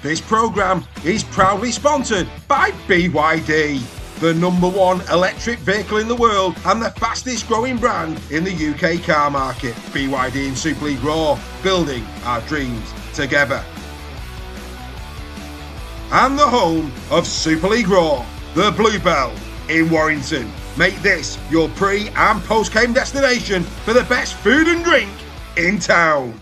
This programme is proudly sponsored by BYD, the #1 electric vehicle in the world and the fastest growing brand in the UK car market. BYD and Super League Raw, building our dreams together. And the home of Super League Raw, the Bluebell in Warrington. Make this your pre- and post-game destination for the best food and drink in town.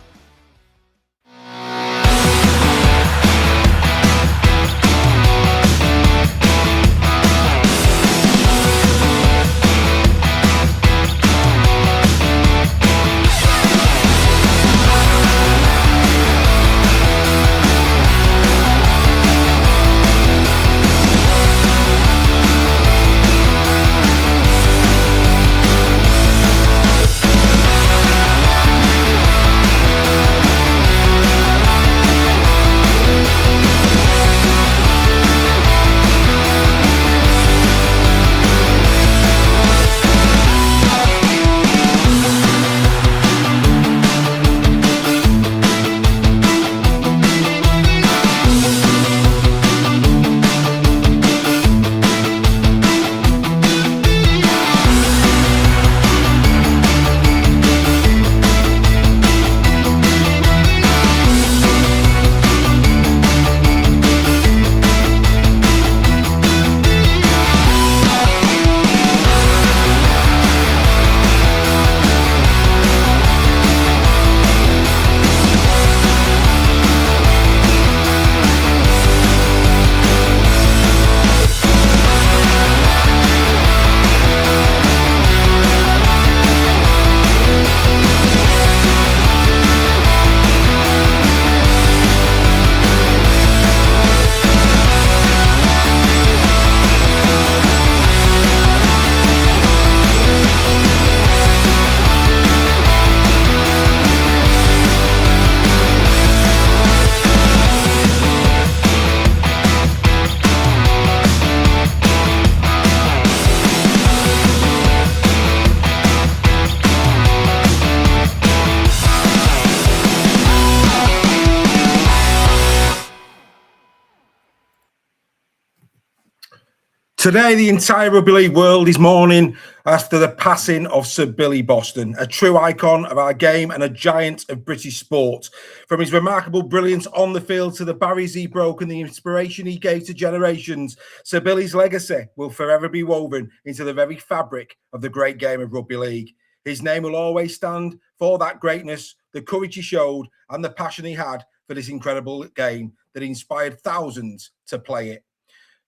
Today, the entire Rugby League world is mourning after the passing of Sir Billy Boston, a true icon of our game and a giant of British sport. From his remarkable brilliance on the field to the barriers he broke and the inspiration he gave to generations, Sir Billy's legacy will forever be woven into the very fabric of the great game of Rugby League. His name will always stand for that greatness, the courage he showed, and the passion he had for this incredible game that inspired thousands to play it.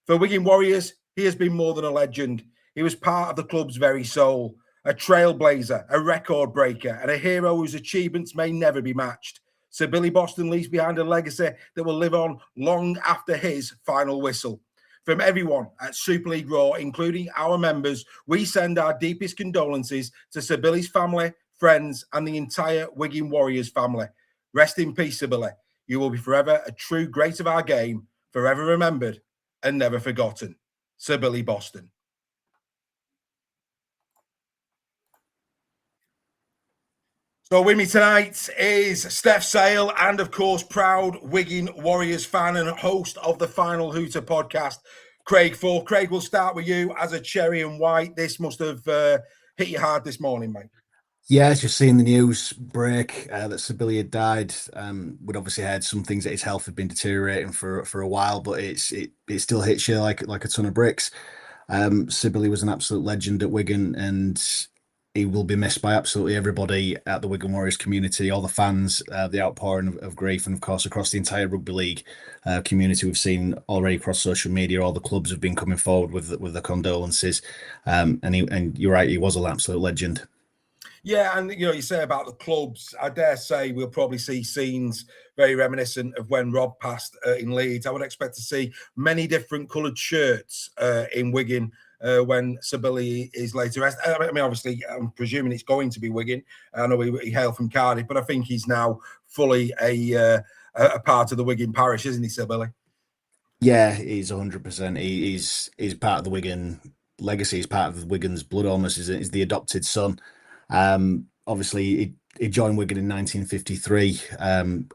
For Wigan Warriors, he has been more than a legend. He was part of the club's very soul, a trailblazer, a record breaker, and a hero whose achievements may never be matched. Sir Billy Boston leaves behind a legacy that will live on long after his final whistle. From everyone at Super League Raw, including our members, we send our deepest condolences to Sir Billy's family, friends, and the entire Wigan Warriors family. Rest in peace, Sir Billy. You will be forever a true great of our game, forever remembered and never forgotten. Sir Billy Boston. So with me tonight is Stef Sale and, of course, proud Wigan Warriors fan and host of the Final Hooter podcast, Craig Ford. Craig, we'll start with you as a cherry and white. This must have hit you hard this morning, mate. Yeah, just seeing the news break that Sir Billy had died. We'd obviously heard some things that his health had been deteriorating for a while, but it still hits you like a ton of bricks. Sir Billy was an absolute legend at Wigan, and he will be missed by absolutely everybody at the Wigan Warriors community, all the fans, the outpouring of grief, and of course across the entire rugby league community. We've seen already across social media, all the clubs have been coming forward with the condolences. And you're right, he was an absolute legend. Yeah, and you say about the clubs, I dare say we'll probably see scenes very reminiscent of when Rob passed in Leeds. I would expect to see many different coloured shirts in Wigan when Sir Billy is later rest. I mean, obviously, I'm presuming it's going to be Wigan. I know he hailed from Cardiff, but I think he's now fully a part of the Wigan parish, isn't he, Sir Billy? Yeah, he's 100%. He's part of the Wigan legacy. He's part of Wigan's blood almost. Is the adopted son. Obviously, he joined Wigan in 1953.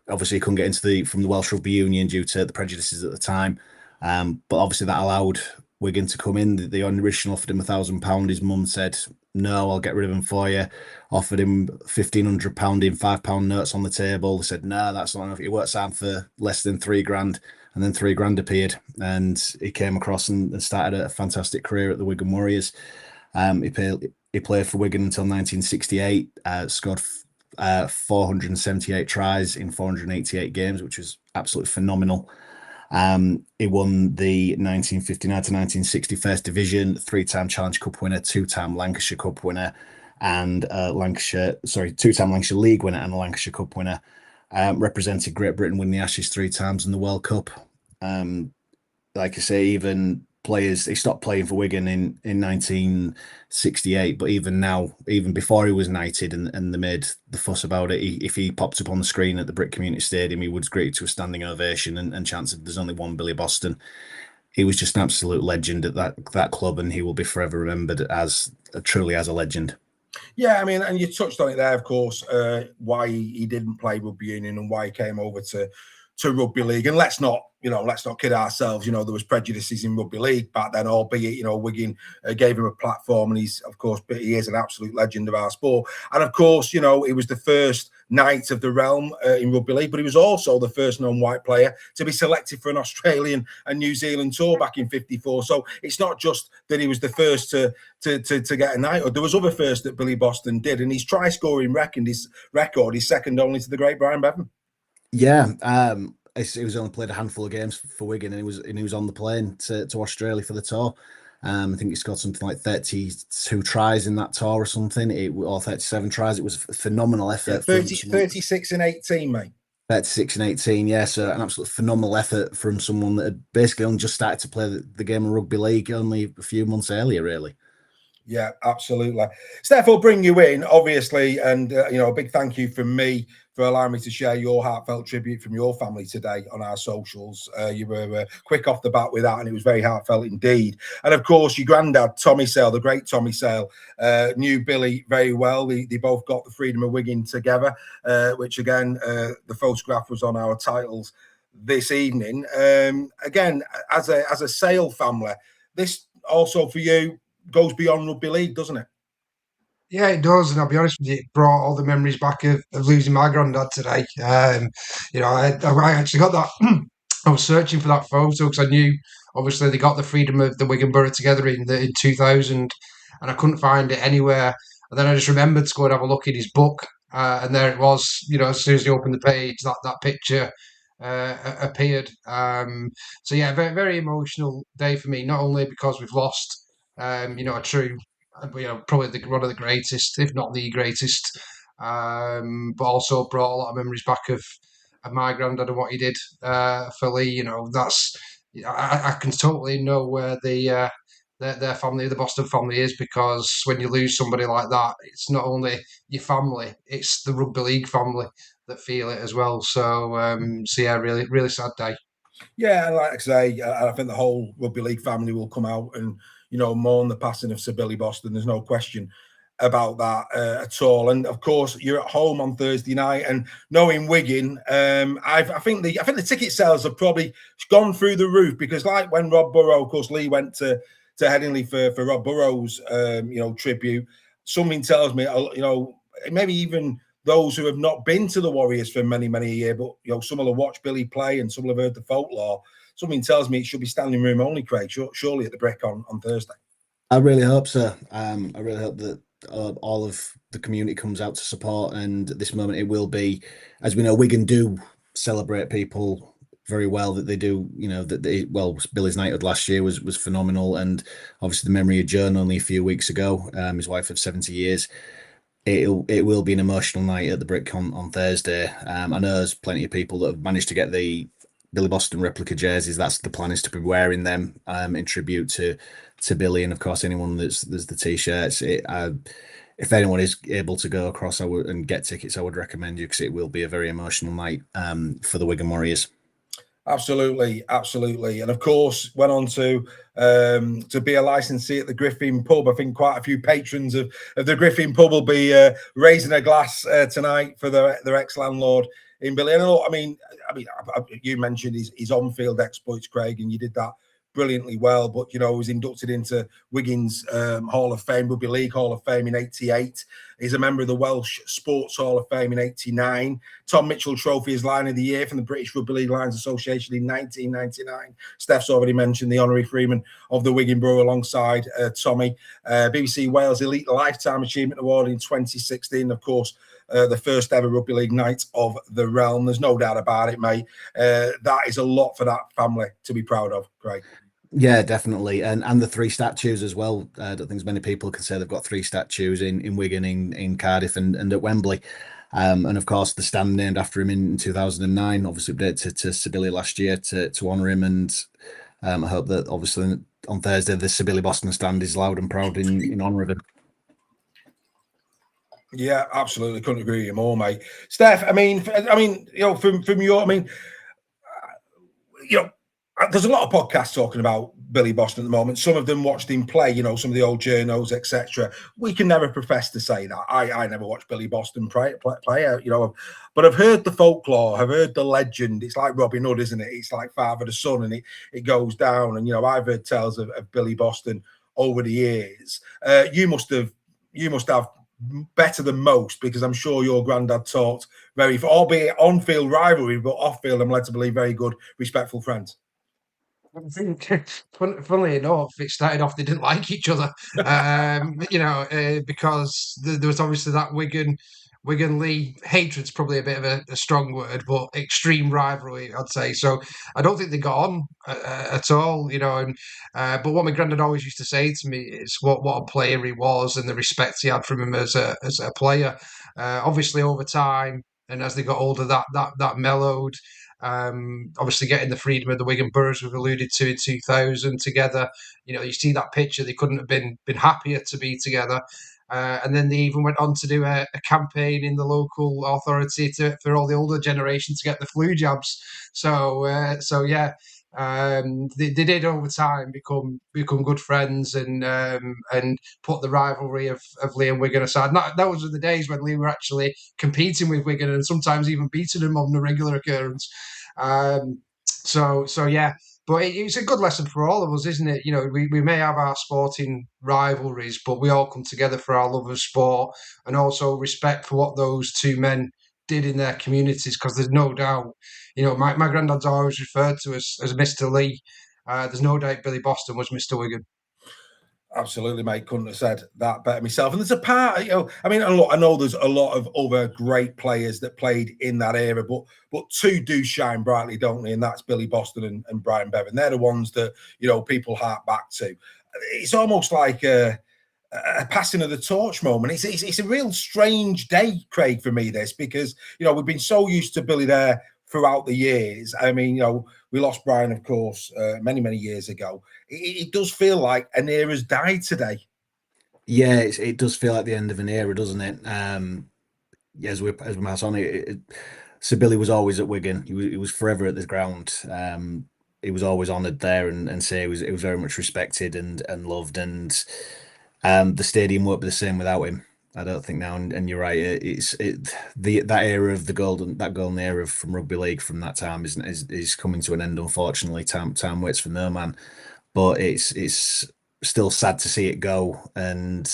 Obviously, he couldn't get into the Welsh Rugby Union due to the prejudices at the time. But obviously, that allowed Wigan to come in. The original offered him £1,000. His mum said, "No, I'll get rid of him for you." Offered him £1,500 in £5 notes on the table. They said, "No, that's not enough." He worked hard for less than £3,000, and then £3,000 appeared, and he came across and started a fantastic career at the Wigan Warriors. He played for Wigan until 1968. Scored 478 tries in 488 games, which was absolutely phenomenal. He won the 1959 to 1960 First Division, three-time Challenge Cup winner, two-time Lancashire Cup winner, and two-time Lancashire League winner and a Lancashire Cup winner. Represented Great Britain, winning the Ashes three times and the World Cup. Like I say, even players, he stopped playing for Wigan in 1968, but even now, even before he was knighted and they made the fuss about it, if he popped up on the screen at the Brick Community Stadium, he was greeted to a standing ovation and chanted, "There's only one Billy Boston." He was just an absolute legend at that club, and he will be forever remembered as truly as a legend. Yeah, I mean, and you touched on it there, of course, why he didn't play rugby union and why he came over to rugby league. And let's not kid ourselves. There was prejudices in rugby league back then, albeit, Wigan gave him a platform, and he is an absolute legend of our sport. And of course, he was the first Knight of the Realm in rugby league, but he was also the first non-white player to be selected for an Australian and New Zealand tour back in '54. So it's not just that he was the first to get a knighthood. There was other firsts that Billy Boston did, and his try-scoring record is second only to the great Brian Bevan. Yeah, he was only played a handful of games for Wigan, and he was on the plane to Australia for the tour. I think he scored something like 32 tries in that tour or something, or 37 tries. It was a phenomenal effort. Yeah, 36 and 18, mate. 36 and 18, yeah. So an absolute phenomenal effort from someone that had basically only just started to play the game of rugby league only a few months earlier, really. Yeah, absolutely. Steph, will bring you in, obviously, and a big thank you from me for allowing me to share your heartfelt tribute from your family today on our socials. You were quick off the bat with that, and it was very heartfelt indeed. And of course, your granddad, Tommy Sale, the great Tommy Sale, knew Billy very well. They both got the Freedom of Wigan together, which again, the photograph was on our titles this evening. Again, as a Sale family, this also for you goes beyond rugby league, doesn't it? Yeah, it does, and I'll be honest with you, it brought all the memories back of losing my granddad today. I actually got that. I was searching for that photo because I knew, obviously, they got the Freedom of the Wigan Borough together in 2000, and I couldn't find it anywhere. And then I just remembered to go and have a look in his book, and there it was. As soon as you opened the page, that picture appeared. So yeah, very very emotional day for me. Not only because we've lost, a true probably one of the greatest, if not the greatest. But also brought a lot of memories back of my granddad and what he did for Lee. That's I can totally know where their family, the Boston family, is, because when you lose somebody like that, it's not only your family, it's the rugby league family that feel it as well. So yeah, really really sad day. Yeah, and like I say, I think the whole rugby league family will come out and mourn the passing of Sir Billy Boston. There's no question about that at all. And of course, you're at home on Thursday night, and knowing Wigan, I think the ticket sales have probably gone through the roof, because like when Rob Burrow, of course, Lee went to Headingley for Rob Burrow's tribute. Something tells me, maybe even those who have not been to the Warriors for many, many years, but some will have watched Billy play and some will have heard the folklore. Something tells me it should be standing room only, Craig, surely at the Brick on Thursday. I really hope so. I really hope that all of the community comes out to support, and at this moment it will be, as we know, Wigan do celebrate people very well. That they do, Billy's knighthood last year was phenomenal, and obviously the memory of Joan only a few weeks ago, his wife of 70 years. It will be an emotional night at the Brick on Thursday. I know there's plenty of people that have managed to get the Billy Boston replica jerseys. That's the plan, is to be wearing them in tribute to Billy, and of course anyone there's the t-shirts. If anyone is able to go across and get tickets, I would recommend you, because it will be a very emotional night for the Wigan Warriors. Absolutely, absolutely, and of course went on to be a licensee at the Griffin Pub. I think quite a few patrons of the Griffin Pub will be raising a glass tonight for their ex-landlord in Billy. And you mentioned his on-field exploits, Craig, and you did that brilliantly well. But he was inducted into Wigan's Hall of Fame, Rugby League Hall of Fame in '88. He's a member of the Welsh Sports Hall of Fame in '89. Tom Mitchell Trophy is Line of the Year from the British Rugby League Lions Association in 1999. Steph's already mentioned the honorary freeman of the Wigan Borough alongside Tommy. BBC Wales Elite Lifetime Achievement Award in 2016. Of course, the first ever Rugby League Night of the Realm. There's no doubt about it, mate. That is a lot for that family to be proud of, Craig. Yeah, definitely, and the 3 statues as well. I don't think as many people can say they've got 3 statues in Wigan, in Cardiff, and at Wembley. And of course, the stand named after him in 2009, obviously updated to Sibylle last year to honour him. And I hope that obviously on Thursday the Sibylle Boston stand is loud and proud in honour of him. Yeah, absolutely. Couldn't agree with you more, mate. Steph, from your, there's a lot of podcasts talking about Billy Boston at the moment. Some of them watched him play, some of the old journos, etc. We can never profess to say that. I never watched Billy Boston play, but I've heard the folklore, I've heard the legend. It's like Robin Hood, isn't it? It's like father to son, and it goes down. And I've heard tales of Billy Boston over the years. You must have better than most, because I'm sure your granddad talked albeit on-field rivalry, but off-field, I'm led to believe, very good, respectful friends. I think, funnily enough, it started off they didn't like each other, because there was obviously that Wigan Lee hatred's probably a bit of a strong word, but extreme rivalry, I'd say. So I don't think they got on at all, And but what my granddad always used to say to me is what a player he was and the respect he had from him as a player. Obviously, over time and as they got older, that mellowed. Obviously getting the freedom of the Wigan Boroughs we've alluded to in 2000 together. You see that picture, they couldn't have been happier to be together. And then they even went on to do a campaign in the local authority for all the older generation to get the flu jabs. So yeah, they did over time become good friends and put the rivalry of Lee and Wigan aside. That was the days when Lee were actually competing with Wigan and sometimes even beating them on a regular occurrence. So yeah. But it's a good lesson for all of us, isn't it? We may have our sporting rivalries, but we all come together for our love of sport and also respect for what those two men did in their communities, because there's no doubt, my granddad's always referred to as Mr. Lee. There's no doubt Billy Boston was Mr. Wigan. Absolutely, mate. Couldn't have said that better myself. And there's a part, I know there's a lot of other great players that played in that era, but two do shine brightly, don't they? And that's Billy Boston and Brian Bevan. They're the ones that, people hark back to. It's almost like a passing of the torch moment. It's a real strange day, Craig, for me, this, because, we've been so used to Billy there throughout the years. We lost Brian, of course, many, many years ago. It does feel like an era's died today. Yeah, it does feel like the end of an era, doesn't it? As we pass on, Sir Billy was always at Wigan. He was forever at the ground. He was always honoured there, and say he was very much respected and loved. And the stadium won't be the same without him, I don't think now. And you're right. That era of that golden era from rugby league from that time is coming to an end. Unfortunately, time waits for no man. But it's still sad to see it go, and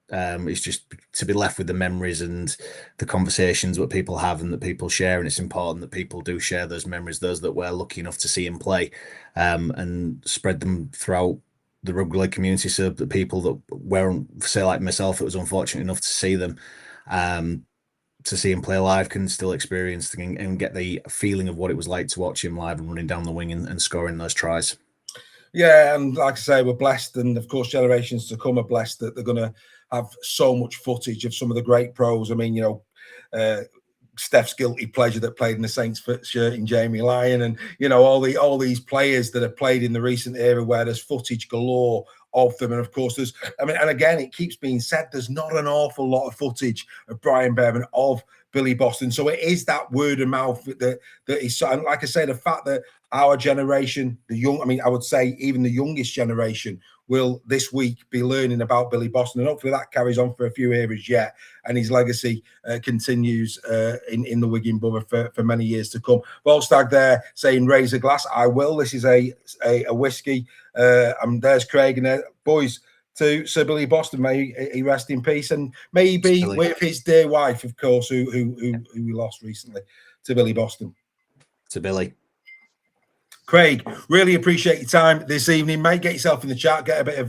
it's just to be left with the memories and the conversations that people have and that people share. And it's important that people do share those memories, those that were lucky enough to see him play, and spread them throughout the rugby league community, so that people that weren't, say like myself, that was unfortunate enough to see them, to see him play live, can still experience and get the feeling of what it was like to watch him live and running down the wing and scoring those tries. Yeah, and like I say, we're blessed, and of course, generations to come are blessed that they're going to have so much footage of some of the great pros. Steph's guilty pleasure that played in the Saints shirt in Jamie Lyon, and all these players that have played in the recent era where there's footage galore of them. And of course, and again, it keeps being said, there's not an awful lot of footage of Brian Bevan, of Billy Boston. So it is that word of mouth that is, and like I say, the fact that our generation, I would say even the youngest generation, will this week be learning about Billy Boston, and hopefully that carries on for a few eras yet, and his legacy continues in the Wigan borough for many years to come. Volstagg there saying raise a glass. I will. This is a whiskey. And there's Craig and boys to Sir Billy Boston. May he rest in peace, and maybe with his dear wife, of course, who we lost recently, to Billy Boston. To Billy. Craig, really appreciate your time this evening, mate. Get yourself in the chat, get a bit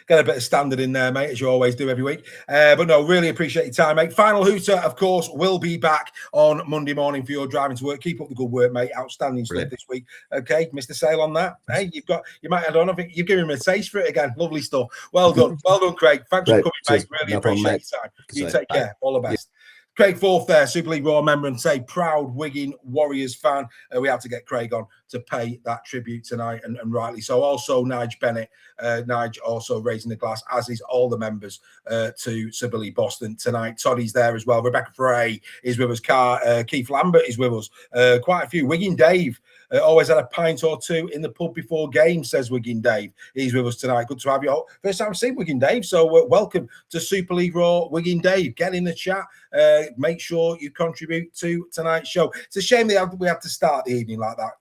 of standard in there, mate, as you always do every week. But no, really appreciate your time, mate. Final Hooter, of course, will be back on Monday morning for your driving to work. Keep up the good work, mate. Outstanding stuff this week. Okay, Mr. Sale on that. Hey, you might add on. I think you've given him a taste for it again. Lovely stuff. Well done, Craig. Thanks for coming, mate. Really appreciate your time. You take care. All the best. Craig Forth there, Super League Raw member and say proud Wigan Warriors fan. We had to get Craig on to pay that tribute tonight, and rightly so. Also, Nige Bennett, Nige also raising the glass, as is all the members to Sir Billy Boston tonight. Toddy's there as well. Rebecca Frey is with us. Keith Lambert is with us. Quite a few. Wigan Dave. Always had a pint or two in the pub before games, says Wigan Dave. He's with us tonight. Good to have you all. First time I've seen Wigan Dave, so welcome to Super League Raw, Wigan Dave. Get in the chat. Make sure you contribute to tonight's show. It's a shame that we have to start the evening like that,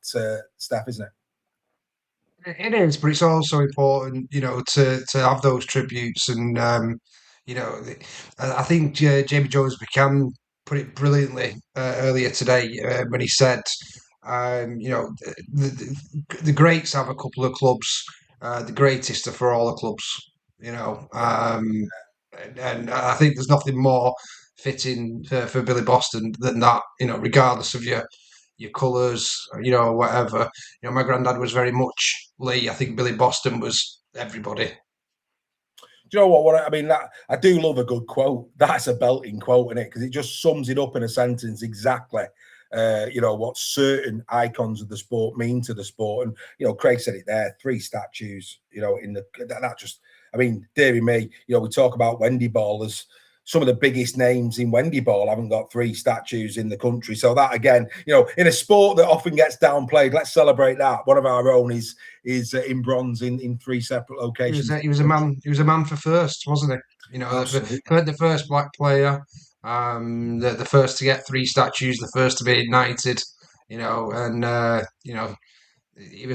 Steph, isn't it? It is, but it's also important, to have those tributes. And, I think Jamie Jones Buchanan put it brilliantly earlier today when he said, the greats have a couple of clubs. The greatest are for all the clubs, and I think there's nothing more fitting for Billy Boston than that, regardless of your colours, whatever. My granddad was very much Lee. I think Billy Boston was everybody. Do you know what I mean? That I do love a good quote. That's a belting quote, isn't it? Because it just sums it up in a sentence exactly. What certain icons of the sport mean to the sport. And, Craig said it there, 3 statues, dearie me, we talk about Wendy ballers. Some of the biggest names in Wendy ball haven't got 3 statues in the country. So that, again, in a sport that often gets downplayed, let's celebrate that. One of our own is in bronze in 3 separate locations. He was a man for first, wasn't he? The first black player. The first to get 3 statues, the first to be knighted, he was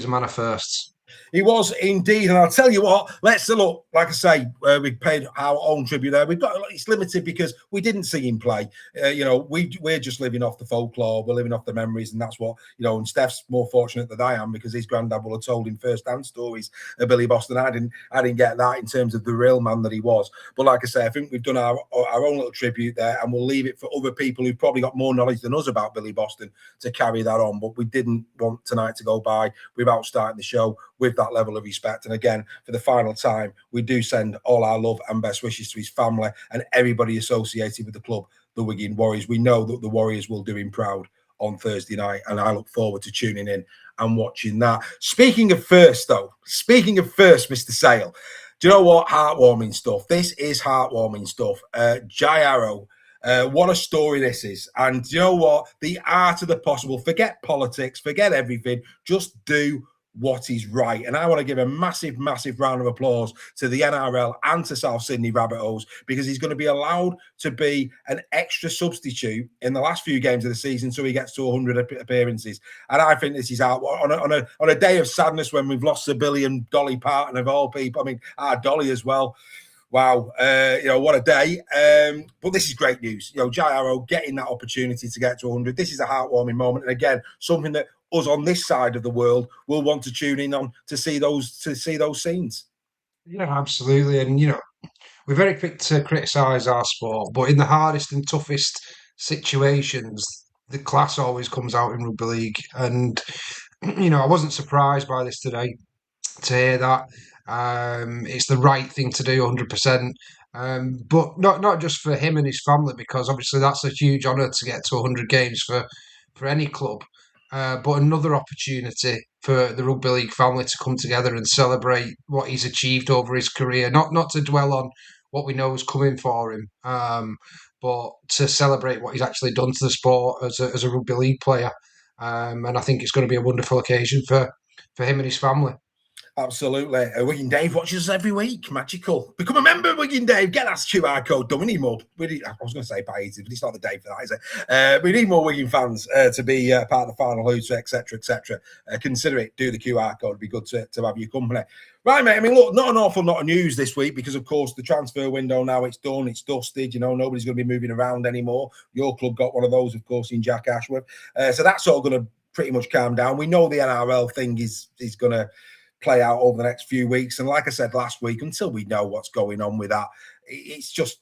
a man of firsts. He was indeed, and I'll tell you what. Let's look. Like I say, we paid our own tribute there. It's limited because we didn't see him play. We're just living off the folklore. We're living off the memories, and that's what And Steph's more fortunate than I am because his granddad will have told him first-hand stories of Billy Boston. I didn't get that in terms of the real man that he was. But like I say, I think we've done our own little tribute there, and we'll leave it for other people who've probably got more knowledge than us about Billy Boston to carry that on. But we didn't want tonight to go by without starting the show with that level of respect. And again, for the final time, we do send all our love and best wishes to his family and everybody associated with the club, the Wigan Warriors. We know that the Warriors will do him proud on Thursday night, and I look forward to tuning in and watching that. Speaking of first, Mr. Sale, do you know what? Heartwarming stuff. This is heartwarming stuff. Jai Arrow. What a story this is. And do you know what? The art of the possible. Forget politics, forget everything. Just do what is right. And I want to give a massive, massive round of applause to the NRL and to South Sydney Rabbitohs, because he's going to be allowed to be an extra substitute in the last few games of the season so he gets to 100 appearances. And I think this is out on a day of sadness when we've lost Sir Billy and Dolly Parton of all people. I mean, our Dolly as well. Wow, what a day. But this is great news. Jai Arrow getting that opportunity to get to 100. This is a heartwarming moment. And again, something that us on this side of the world will want to tune in on to see those scenes. Yeah, absolutely. And, we're very quick to criticise our sport, but in the hardest and toughest situations, the class always comes out in rugby league. And, I wasn't surprised by this today to hear that. It's the right thing to do, 100%. But not just for him and his family, because obviously that's a huge honour to get to 100 games for any club. But another opportunity for the rugby league family to come together and celebrate what he's achieved over his career. Not to dwell on what we know is coming for him, but to celebrate what he's actually done to the sport as a rugby league player. And I think it's going to be a wonderful occasion for him and his family. Absolutely. Wigan Dave watches us every week. Magical. Become a member, Wigan Dave. Get that QR code done. We need more. I was going to say buy easy, but it's not the day for that, is it? We need more Wigan fans to be part of the final hoops, etc., etc. Consider it. Do the QR code. It'd be good to have your company. Right, mate. I mean, look, not an awful lot of news this week because, of course, the transfer window now, it's done. It's dusted. You know, nobody's going to be moving around anymore. Your club got one of those, of course, in Jack Ashworth. So that's all going to pretty much calm down. We know the NRL thing is going to play out over the next few weeks, and like I said last week, until we know what's going on with that, it's just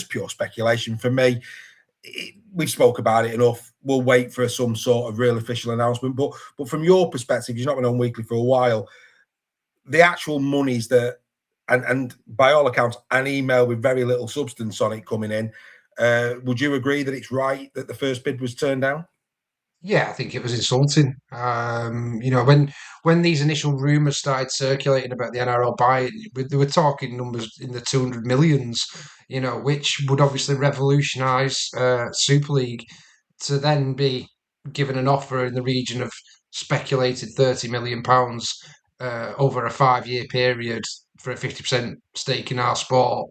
pure speculation for me. We've spoke about it enough. We'll wait for some sort of real official announcement. But from your perspective, you've not been on weekly for a while. The actual monies that, and by all accounts, an email with very little substance on it coming in. Would you agree that it's right that the first bid was turned down? Yeah, I think it was insulting. You know, when these initial rumours started circulating about the NRL buy, they were talking numbers in the 200 millions, you know, which would obviously revolutionise Super League. To then be given an offer in the region of speculated £30 million over a 5-year period for a 50% stake in our sport.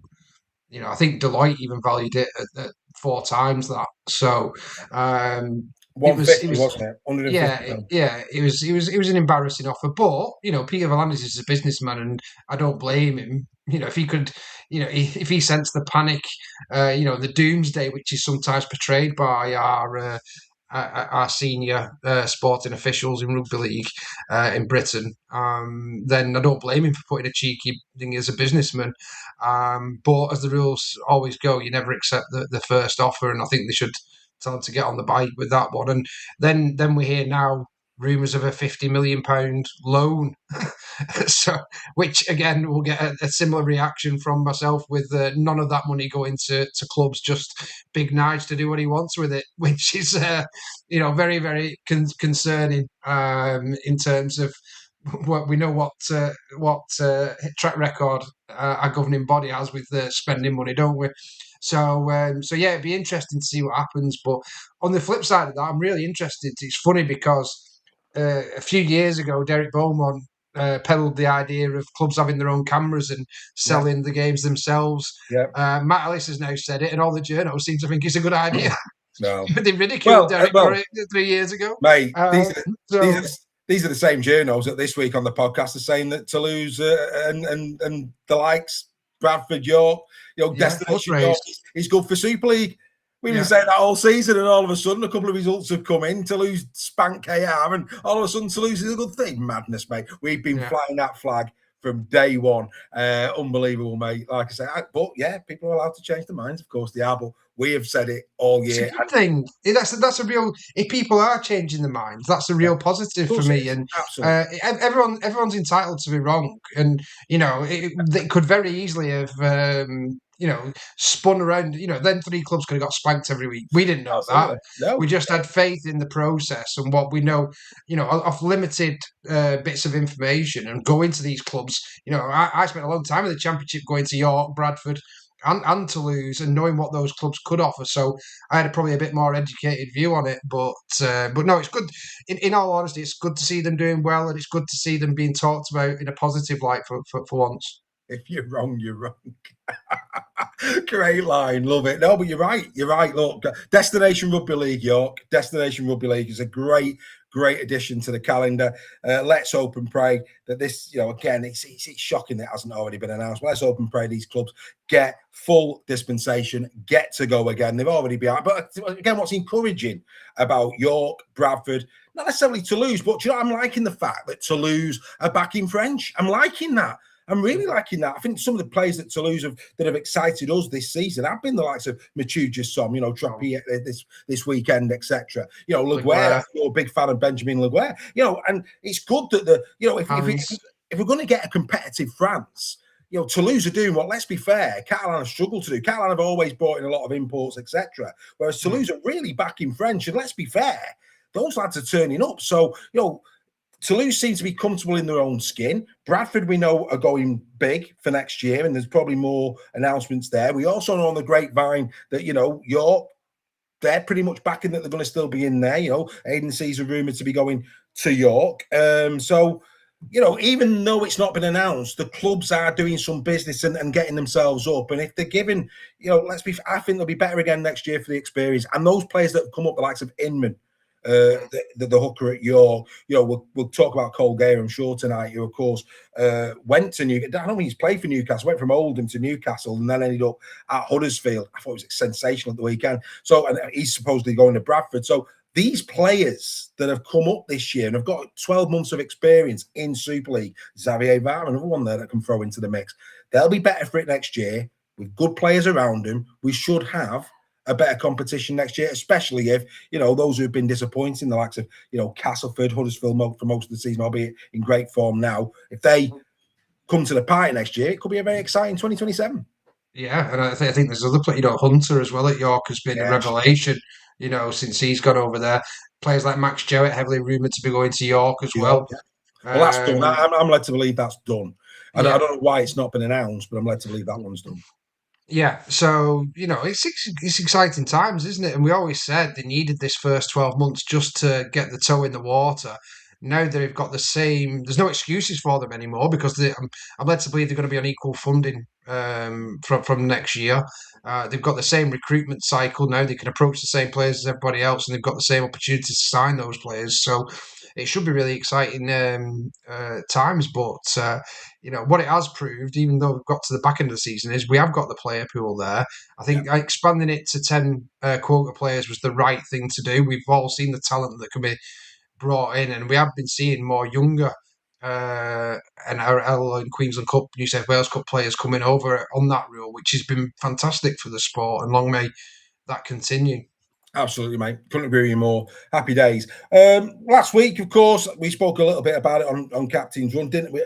You know, I think Deloitte even valued it at 4 times that. So, 150, wasn't it? 150. Yeah. It was an embarrassing offer, but you know, Peter V'landys is a businessman, and I don't blame him. You know, if he could, you know, if he sensed the panic, you know, the doomsday which is sometimes portrayed by our senior sporting officials in rugby league in Britain, then I don't blame him for putting a cheeky thing as a businessman. But as the rules always go, you never accept the first offer, and I think they should tell him to get on the bike with that one. And then we hear now rumours of a £50 million loan. So, which again will get a similar reaction from myself, with none of that money going to clubs, just big Nige to do what he wants with it, which is you know, very, very concerning in terms of what we know, what track record our governing body has with spending money, don't we? So yeah, it'd be interesting to see what happens. But on the flip side of that, I'm really interested. It's funny because a few years ago, Derek Beaumont peddled the idea of clubs having their own cameras and selling the games themselves. Matt Ellis has now said it, and all the journals seem to think it's a good idea. No, they ridiculed Derek for it 3 years ago, mate. These are the same journals that this week on the podcast are saying that Toulouse and the likes, Bradford, York, you know, Destination York is good for Super League. We've been saying that all season, and all of a sudden a couple of results have come in. Toulouse spank KR, and all of a sudden Toulouse is a good thing. Madness, mate. We've been flying that flag from day one. Unbelievable, mate. Like I say, but yeah, people are allowed to change their minds. Of course they are, but we have said it all year. It's a good thing. That's a real. If people are changing their minds, that's a real positive for me. And everyone's entitled to be wrong. And you know, they could very easily have. You know, spun around. You know, then 3 clubs could have got spanked every week. We didn't know that. No. We just had faith in the process and what we know. You know, of limited bits of information, and going to these clubs. You know, I spent a long time in the Championship going to York, Bradford, and Toulouse, and knowing what those clubs could offer. So I had probably a bit more educated view on it. But no, it's good. In all honesty, it's good to see them doing well, and it's good to see them being talked about in a positive light for once. If you're wrong, you're wrong. Great line, love it. No, but you're right. You're right. Look, Destination Rugby League York, Destination Rugby League is a great addition to the calendar. Let's hope and pray that this, you know, again, it's shocking that it hasn't already been announced. But let's hope and pray these clubs get full dispensation, get to go again. They've already been, but again, what's encouraging about York, Bradford, not necessarily Toulouse, but you know, I'm liking the fact that Toulouse are back in French. I'm liking that. I'm really liking that. I think some of the players that Toulouse that have excited us this season have been the likes of Machuja Som, you know, Trappy this weekend, etc. You know, Laguerre, you're a big fan of Benjamin Laguerre. You know, and it's good that if we're going to get a competitive France, you know, Toulouse are doing what, let's be fair, Catalan have struggled to do. Catalan have always brought in a lot of imports, etc. Whereas Toulouse are really back in French, and let's be fair, those lads are turning up. So, you know, Toulouse seem to be comfortable in their own skin. Bradford, we know, are going big for next year, and there's probably more announcements there. We also know on the grapevine that, York, they're pretty much backing that they're going to still be in there. Agencies are rumoured to be going to York. So, even though it's not been announced, the clubs are doing some business and getting themselves up. And if they're given, I think they'll be better again next year for the experience. And those players that have come up, the likes of Inman, the hooker at York, we'll talk about Cole Gale, I'm sure, tonight, who, of course, went to Newcastle. I don't think he's played for Newcastle, went from Oldham to Newcastle and then ended up at Huddersfield. I thought it was sensational at the weekend. So, and he's supposedly going to Bradford. So, these players that have come up this year and have got 12 months of experience in Super League, Xavier Var, another one there that can throw into the mix, they'll be better for it next year with good players around them. We should have a better competition next year, especially if, those who have been disappointing, the likes of, Castleford, Huddersfield for most of the season, albeit in great form now, if they come to the party next year, it could be a very exciting 2027. Yeah, and I think there's other players, Hunter as well at York has been a revelation, since he's gone over there. Players like Max Jowett, heavily rumoured to be going to York as well. Yeah. Well, that's done. I'm led to believe that's done. I don't know why it's not been announced, but I'm led to believe that one's done. Yeah, so, it's exciting times, isn't it? And we always said they needed this first 12 months just to get the toe in the water. Now they've got the same, there's no excuses for them anymore because I'm led to believe they're going to be on equal funding from next year. They've got the same recruitment cycle now. They can approach the same players as everybody else, and they've got the same opportunities to sign those players. So it should be really exciting times. But what it has proved, even though we've got to the back end of the season, is we have got the player pool there. I think expanding it to 10 quota players was the right thing to do. We've all seen the talent that can be brought in, and we have been seeing more younger NRL and Queensland Cup, New South Wales Cup players coming over on that rule, which has been fantastic for the sport, and long may that continue. Absolutely, mate. Couldn't agree with you more. Happy days. Last week, of course, we spoke a little bit about it on Captain's Run, didn't we?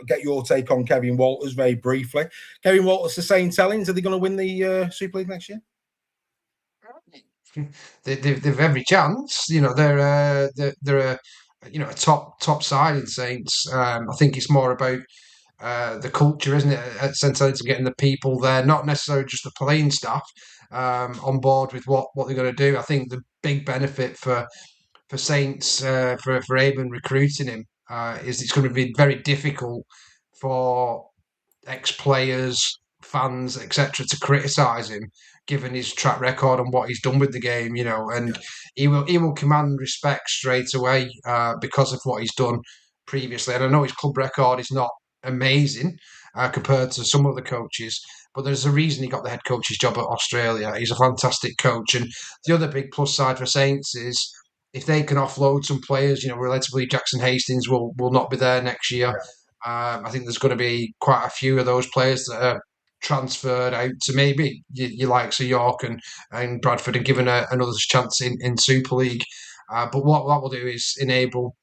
Get your take on Kevin Walters very briefly. Kevin Walters, the same tellings. Are they going to win the Super League next year? They've every chance. They're a top side in Saints. I think it's more about the culture, isn't it? At St Helens, getting the people there, not necessarily just the playing staff on board with what they're going to do. I think the big benefit for Saints for Aben recruiting him is it's going to be very difficult for ex-players, fans, etc., to criticise him, given his track record and what he's done with the game. And he will command respect straight away because of what he's done previously. And I know his club record is not amazing compared to some other coaches, but there's a reason he got the head coach's job at Australia. He's a fantastic coach. And the other big plus side for Saints is if they can offload some players, relatively Jackson Hastings will not be there next year. I think there's going to be quite a few of those players that are transferred out to maybe your likes of York and Bradford and given another chance in Super League. But what that will do is enable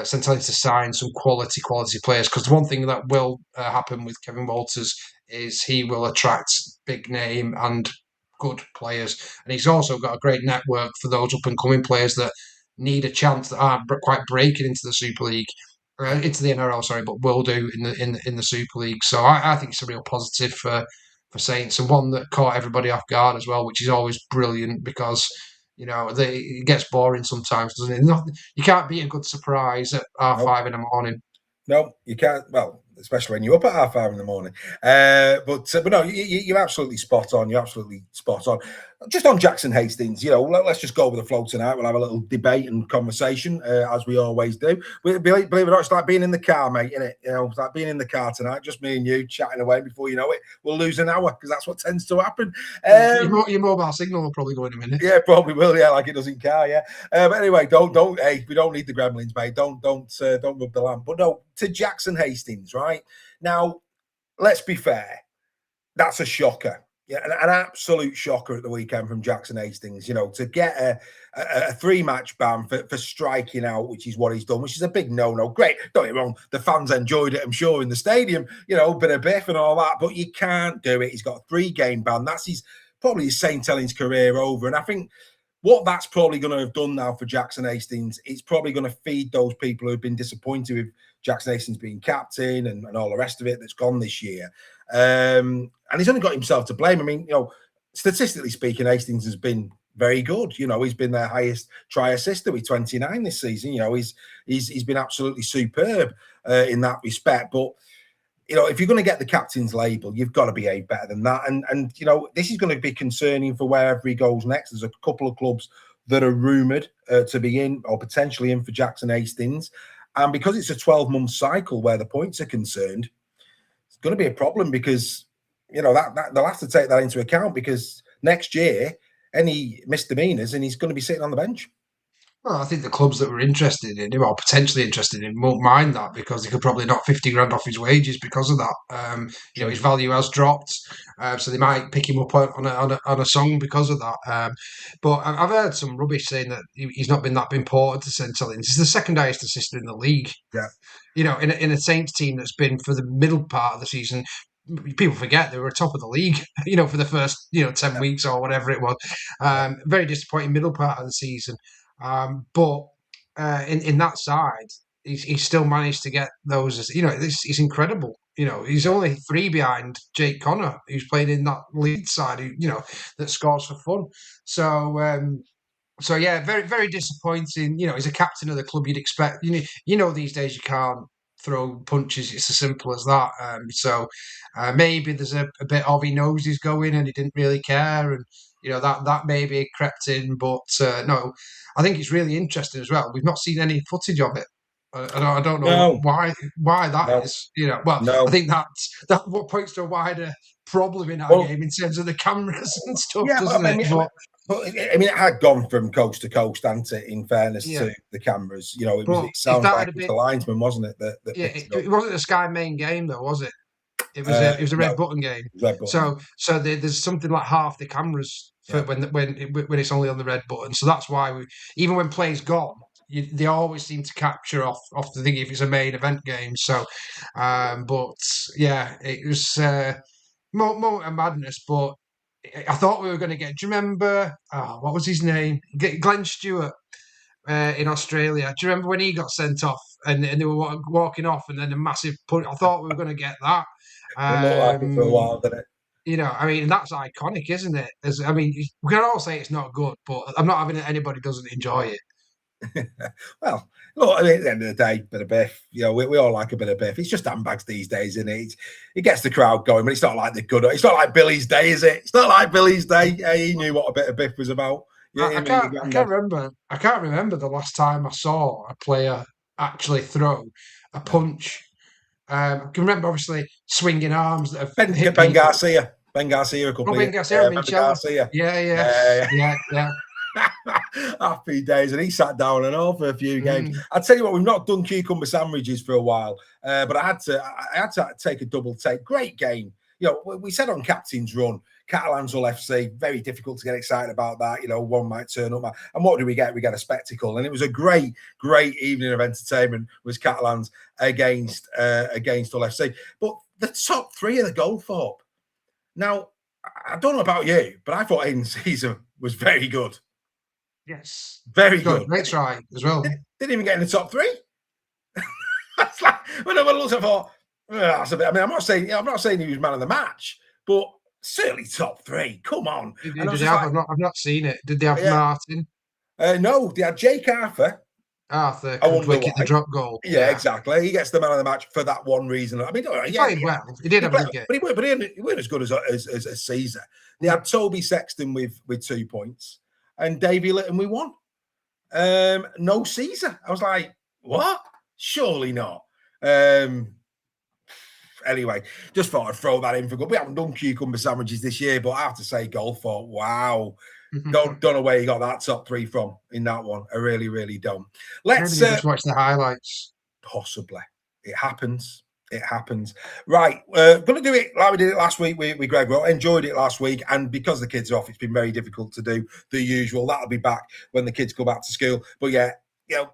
St Helens to sign some quality players, because the one thing that will happen with Kevin Walters is he will attract big name and good players, and he's also got a great network for those up and coming players that need a chance, that aren't quite breaking into the Super League, into the NRL, sorry, but will do in the Super League. So I think it's a real positive for Saints, and one that caught everybody off guard as well, which is always brilliant because it gets boring sometimes, doesn't it? You can't beat a good surprise at 5:30 in the morning. No, you can't. Well, especially when you're up at 5:30 in the morning. But no, you're absolutely spot on. You're absolutely spot on. Just on Jackson Hastings, let's just go with the flow tonight. We'll have a little debate and conversation, as we always do. Believe it or not, it's like being in the car, mate, isn't it? It's like being in the car tonight, just me and you chatting away. Before you know it, we'll lose an hour because that's what tends to happen. Your mobile signal will probably go in a minute. Yeah, probably will. Yeah, like it does in car. Yeah. But anyway, don't. Hey, we don't need the gremlins, mate. Don't rub the lamp. But no, to Jackson Hastings, right now. Let's be fair. That's a shocker. Yeah, an absolute shocker at the weekend from Jackson Hastings. To get a 3-match ban for striking out, which is what he's done, which is a big no-no. Great, don't get me wrong. The fans enjoyed it, I'm sure, in the stadium. Bit of biff and all that, but you can't do it. He's got a 3-game ban. That's probably his St Helens career over. And I think what that's probably going to have done now for Jackson Hastings, it's probably going to feed those people who've been disappointed with Jackson Hastings being captain and all the rest of it that's gone this year. And he's only got himself to blame. I mean, statistically speaking, Hastings has been very good. He's been their highest try assister with 29 this season. He's been absolutely superb in that respect. But if you're going to get the captain's label, you've got to behave better than that. And this is going to be concerning for wherever he goes next. There's a couple of clubs that are rumoured to be in or potentially in for Jackson Hastings. And because it's a 12-month cycle where the points are concerned, it's going to be a problem because, that they'll have to take that into account because next year, any misdemeanors and he's going to be sitting on the bench. Well, I think the clubs that were interested in him or potentially interested in him won't mind that because they could probably knock 50 grand off his wages because of that. His value has dropped, so they might pick him up on a song because of that. But I've heard some rubbish saying that he's not been that important to St Helens. He's the second highest assistant in the league. Yeah, in a Saints team that's been for the middle part of the season. People forget they were top of the league, for the first 10 weeks or whatever it was. Very disappointing middle part of the season. But in that side, he's still managed to get those. It's incredible. He's only 3 behind Jake Connor, who's playing in that lead side. That scores for fun. So yeah, very very disappointing. He's a captain of the club. You'd expect. These days you can't throw punches. It's as simple as that. So maybe there's a bit of he knows he's going and he didn't really care, and that maybe crept in. But no, I think it's really interesting as well. We've not seen any footage of it. I don't know why that is. I think that what points to a wider problem in our game in terms of the cameras and stuff, doesn't it? It had gone from coast to coast, hadn't it? In fairness to the cameras, it sounds like it was the linesman, wasn't it? It wasn't a Sky main game, though, was it? It was a red button game. So there's something like half the cameras for when it's only on the red button. So that's why even when play's gone, they always seem to capture off the thing if it's a main event game. So, but yeah, it was moment of madness, but. I thought we were going to get. Do you remember? What was his name? Glenn Stewart in Australia. Do you remember when he got sent off and they were walking off and then a massive punch? I thought we were going to get that. It looked like it for a while, didn't it? That's iconic, isn't it? We can all say it's not good, but I'm not having it. Anybody doesn't enjoy it. Well, look, at the end of the day, bit of biff. We all like a bit of biff. It's just handbags these days, isn't it? It gets the crowd going, but it's not like the good. It's not like Billy's day, is it? It's not like Billy's day. He knew what a bit of biff was about. I can't remember. I can't remember the last time I saw a player actually throw a punch. I can remember, obviously, swinging arms that have hit Ben Garcia. Ben Garcia a couple of years. Garcia. Yeah. Happy days, and he sat down and all for a few games. I'll tell you what, we've not done cucumber sandwiches for a while, but I had to take a double take. Great game. We said on Captain's Run, Catalans will FC, very difficult to get excited about that. One might turn up, and what do we get? We get a spectacle, and it was a great evening of entertainment. Was Catalans against Hull FC, but the top 3 of the Goldthorpe. Now, I don't know about you, but I thought Aidan Caesar was very good. Yes, very good. Great try as well. Didn't even get in the top 3. That's like when I looked, I thought, that's a bit. I mean, I'm not saying he was man of the match, but certainly top 3. Come on. I've not seen it. Did they have Martin? No, they had Jake Arthur. Could wicket the drop goal. Yeah, exactly. He gets the man of the match for that one reason. I mean, he played well. He did have a good game, but he weren't as good as Caesar. They had Toby Sexton with 2 points. And Davey Litton, we won. No Caesar. I was like, what? Surely not. Anyway, just thought I'd throw that in for good. We haven't done cucumber sandwiches this year, but I have to say, Goldthorpe, wow. Don't know where you got that top 3 from in that one. I really, really don't. Let's just watch the highlights. Possibly. It happens. Right, going to do it like we did it last week with Greg. Well, enjoyed it last week, and because the kids are off, it's been very difficult to do the usual. That'll be back when the kids go back to school. But yeah,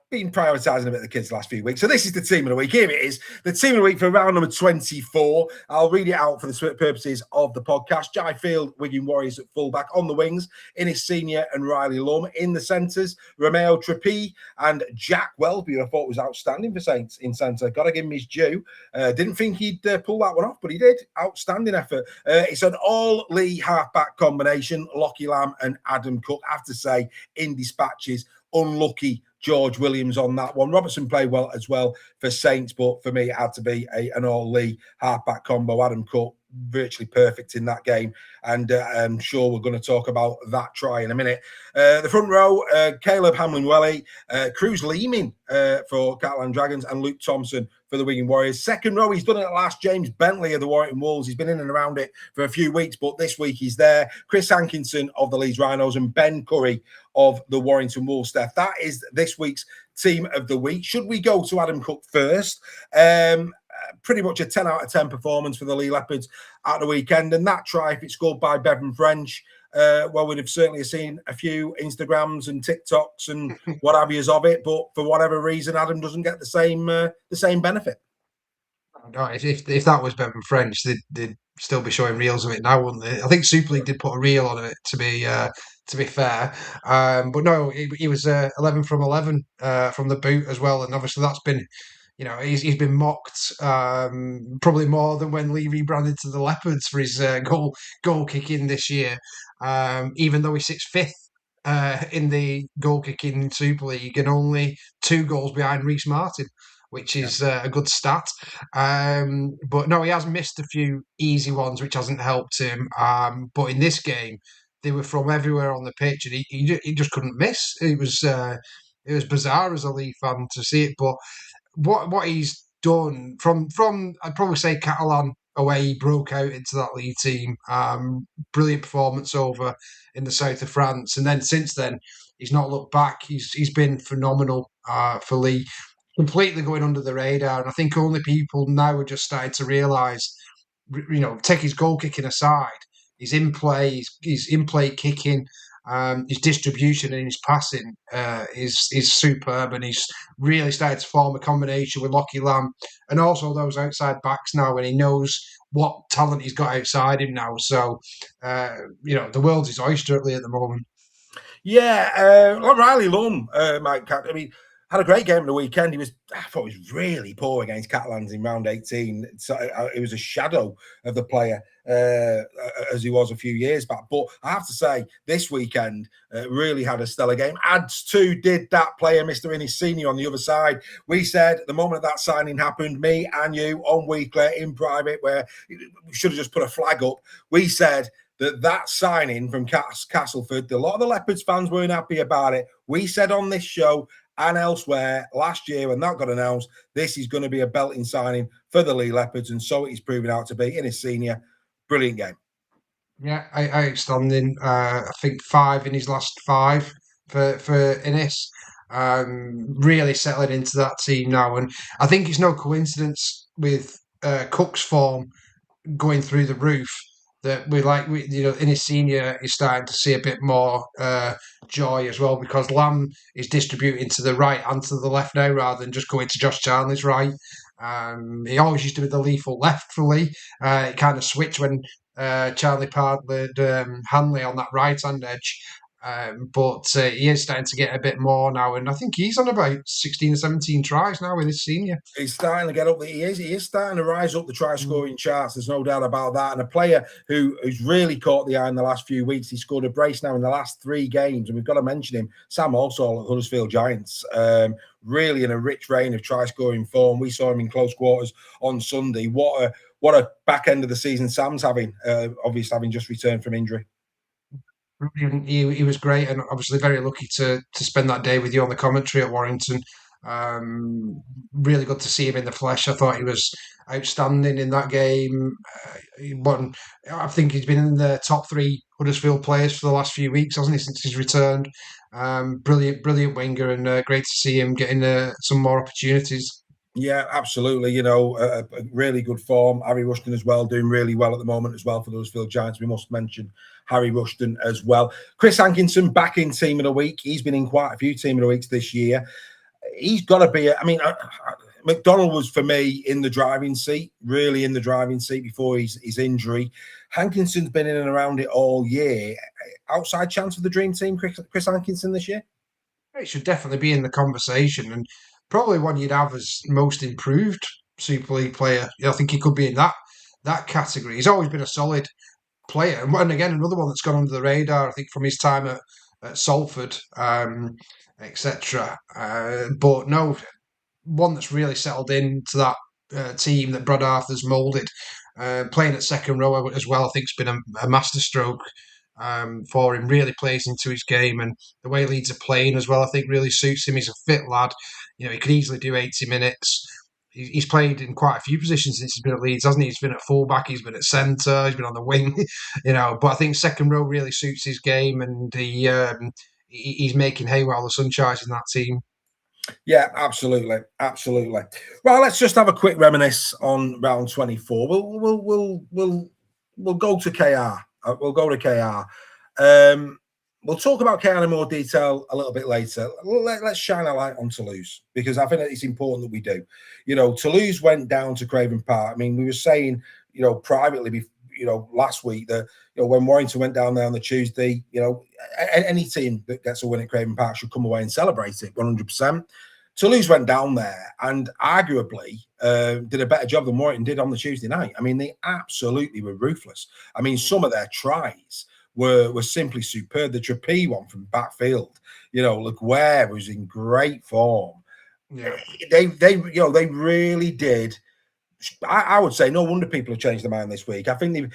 been prioritising a bit of the kids the last few weeks. So this is the team of the week. Here it is. The team of the week for round number 24. I'll read it out for the purposes of the podcast. Jai Field, Wigan Warriors at fullback. On the wings, Innes Senior and Riley Lum. In the centres, Romeo Triinty and Jack Welby, who I thought was outstanding for Saints in centre. Got to give him his due. Didn't think he'd pull that one off, but he did. Outstanding effort. It's an all-Lee half-back combination. Lockie Lamb and Adam Cook. I have to say, in dispatches, unlucky George Williams on that one. Robertson played well as well for Saints, but for me, it had to be an all-Lee halfback combo. Adam Cook, virtually perfect in that game. And I'm sure we're going to talk about that try in a minute. The front row, Caleb Hamlin-Welly, Cruz Leeming for Catalan Dragons, and Luke Thompson for the Wigan Warriors. Second row, he's done it last. James Bentley of the Warrington Wolves. He's been in and around it for a few weeks, but this week he's there. Chris Hankinson of the Leeds Rhinos and Ben Curry of the Warrington Wolves. Steph, that is this week's team of the week. Should we go to Adam Cook first? Pretty much a 10 out of 10 performance for the Lee Leopards at the weekend. And that try, if it's scored by Bevan French, well, we'd have certainly seen a few Instagrams and TikToks and what have yous of it. But for whatever reason, Adam doesn't get the same benefit. No, if that was Bevan French, they'd still be showing reels of it now, wouldn't they? I think Super League did put a reel on it, to be fair. But no, he was 11 from 11 from the boot as well. And obviously that's been, he's been mocked probably more than when Lee rebranded to the Leopards for his goal kicking this year. Even though he sits fifth in the goal kicking Super League and only 2 goals behind Reece Martin, which is a good stat. But no, he has missed a few easy ones, which hasn't helped him. But in this game, they were from everywhere on the pitch, and he just couldn't miss. It was bizarre as a Lee fan to see it. But what he's done from I'd probably say Catalan away, he broke out into that Lee team. Brilliant performance over in the south of France, and then since then he's not looked back. He's been phenomenal for Lee. Completely going under the radar, and I think only people now are just starting to realise, take his goal kicking aside, his in play, his in play kicking, his distribution and his passing is superb, and he's really started to form a combination with Lockie Lamb and also those outside backs now, and he knows what talent he's got outside him now. So, the world's his oyster at the moment. Yeah, Riley Lum, Mike. I mean, had a great game on the weekend. I thought he was really poor against Catalans in round 18. So it was a shadow of the player as he was a few years back. But I have to say, this weekend really had a stellar game. Adds to did that player, Mr. Innes Senior, on the other side. We said the moment that signing happened, me and you on Weekly in private, where we should have just put a flag up. We said that signing from Castleford, a lot of the Leopards fans weren't happy about it. We said on this show and elsewhere last year when that got announced, this is going to be a belting signing for the Lee Leopards, and so it is proving out to be. Innes Senior, brilliant game. Yeah, outstanding. I think 5 in his last 5 for Innes. Really settling into that team now, and I think it's no coincidence with Cook's form going through the roof that Innes Senior is starting to see a bit more joy as well, because Lamb is distributing to the right and to the left now rather than just going to Josh Charnley's right. He always used to be the lethal left for Lee. It kind of switched when Charlie partnered Hanley on that right-hand edge. But he is starting to get a bit more now, and I think he's on about 16 or 17 tries now with his senior. He's starting to get up. He is starting to rise up the try-scoring charts. There's no doubt about that. And a player who's really caught the eye in the last few weeks. He scored a brace now in the last 3 games, and we've got to mention him. Sam also at Huddersfield Giants. Really in a rich reign of try-scoring form. We saw him in close quarters on Sunday. What a back end of the season Sam's having. Obviously, having just returned from injury. Brilliant. He was great, and obviously very lucky to spend that day with you on the commentary at Warrington. Really good to see him in the flesh. I thought he was outstanding in that game. I think he's been in the top 3 Huddersfield players for the last few weeks, hasn't he, since he's returned? Brilliant winger, and great to see him getting some more opportunities. Yeah, absolutely. A really good form. Harry Rushton as well, doing really well at the moment as well for the Huddersfield Giants. We must mention Harry Rushton as well. Chris Hankinson back in Team of the Week. He's been in quite a few Team of the Weeks this year. he's got to be. McDonald was for me in the driving seat, really in the driving seat before his injury. Hankinson's been in and around it all year. Outside chance of the dream team, Chris Hankinson this year? It should definitely be in the conversation, and probably one you'd have as most improved Super League player. I think he could be in that category. He's always been a solid player, and again, another one that's gone under the radar. I think from his time at Salford, etc. But no, one that's really settled into that team that Brad Arthur's moulded. Playing at second row as well, I think, has been a masterstroke for him. Really plays into his game, and the way Leeds are playing as well, I think, really suits him. He's a fit lad. He could easily do 80 minutes. He's played in quite a few positions since he's been at Leeds, hasn't he? He's been at fullback, he's been at centre, he's been on the wing, But I think second row really suits his game, and he's making hay while the sun shines in that team. Yeah, absolutely. Well, let's just have a quick reminisce on round 24. We'll go to KR. We'll go to KR. We'll talk about KR in more detail a little bit later. Let's shine a light on Toulouse, because I think that it's important that we do. Toulouse went down to Craven Park. I mean, we were saying, privately, last week that, when Warrington went down there on the Tuesday, any team that gets a win at Craven Park should come away and celebrate it 100%. Toulouse went down there and arguably did a better job than Warrington did on the Tuesday night. I mean, they absolutely were ruthless. I mean, some of their tries were simply superb. The Triinty one from backfield, Laguerre was in great form. Yeah, they really did. I would say no wonder people have changed their mind this week. I think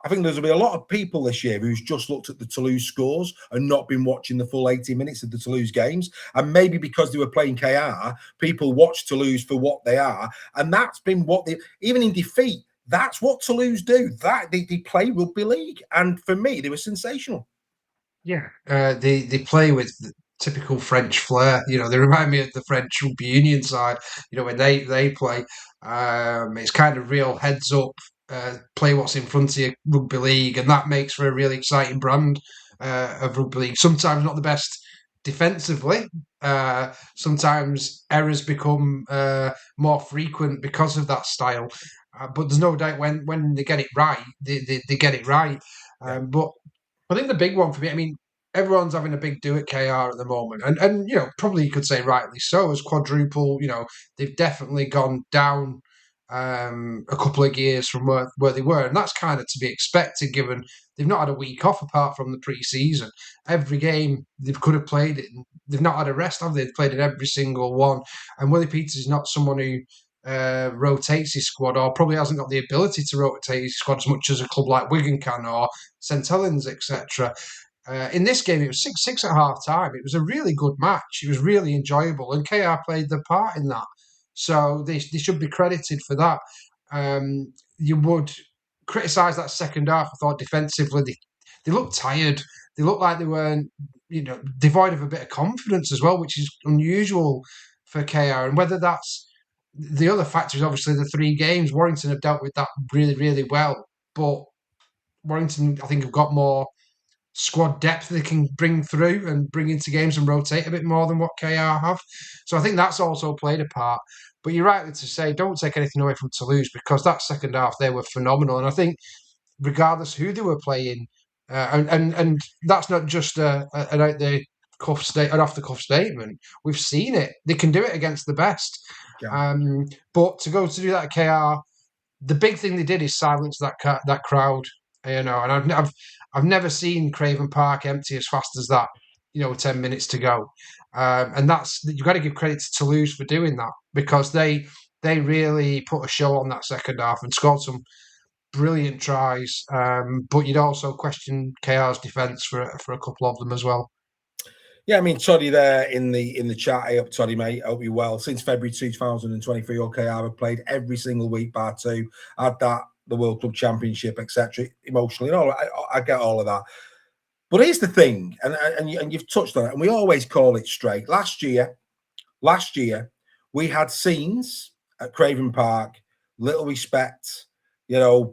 I think there's going to be a lot of people this year who's just looked at the Toulouse scores and not been watching the full 80 minutes of the Toulouse games. And maybe because they were playing KR, people watch Toulouse for what they are. And that's been what even in defeat, that's what Toulouse do. That they play rugby league. And for me, they were sensational. Yeah, they play with the typical French flair. They remind me of the French rugby union side. When they play, it's kind of real heads up, play what's in front of you rugby league, and that makes for a really exciting brand of rugby league. Sometimes not the best defensively. Sometimes errors become more frequent because of that style. But there's no doubt when they get it right, they get it right. But I think the big one for me, I mean, everyone's having a big do at KR at the moment. And probably you could say rightly so, as quadruple, they've definitely gone down a couple of years from where they were. And that's kind of to be expected, given they've not had a week off apart from the pre-season. Every game they could have played it. They've not had a rest, have they? They've played in every single one. And Willie Peters is not someone who rotates his squad, or probably hasn't got the ability to rotate his squad as much as a club like Wigan can, or St Helens, etc. In this game, it was 6-6 at half time. It was a really good match. It was really enjoyable, and KR played their part in that. So they should be credited for that. You would criticise that second half. I thought defensively they looked tired. They looked like they weren't, devoid of a bit of confidence as well, which is unusual for KR. And whether that's the other factor is obviously the 3 games. Warrington have dealt with that really, really well. But Warrington, I think, have got more squad depth they can bring through and bring into games and rotate a bit more than what KR have. So I think that's also played a part. But you're right to say, don't take anything away from Toulouse, because that second half, they were phenomenal. And I think regardless who they were playing, and that's not just an out the cuff an off the cuff statement. We've seen it. They can do it against the best. Yeah. But to do that at KR, the big thing they did is silence that crowd. And I've never seen Craven Park empty as fast as that. 10 minutes to go, and you've got to give credit to Toulouse for doing that, because they really put a show on that second half and scored some brilliant tries. But you'd also question KR's defence for a couple of them as well. Yeah, I mean, Toddy there in the chat. Hey up, Toddy, mate. Hope you well. Since February 2023, OKR have played every single week, bar 2. Had that, the World Club Championship, etc. Emotionally, I get all of that. But here's the thing, and you've touched on it, and we always call it straight. Last year, we had scenes at Craven Park, little respect,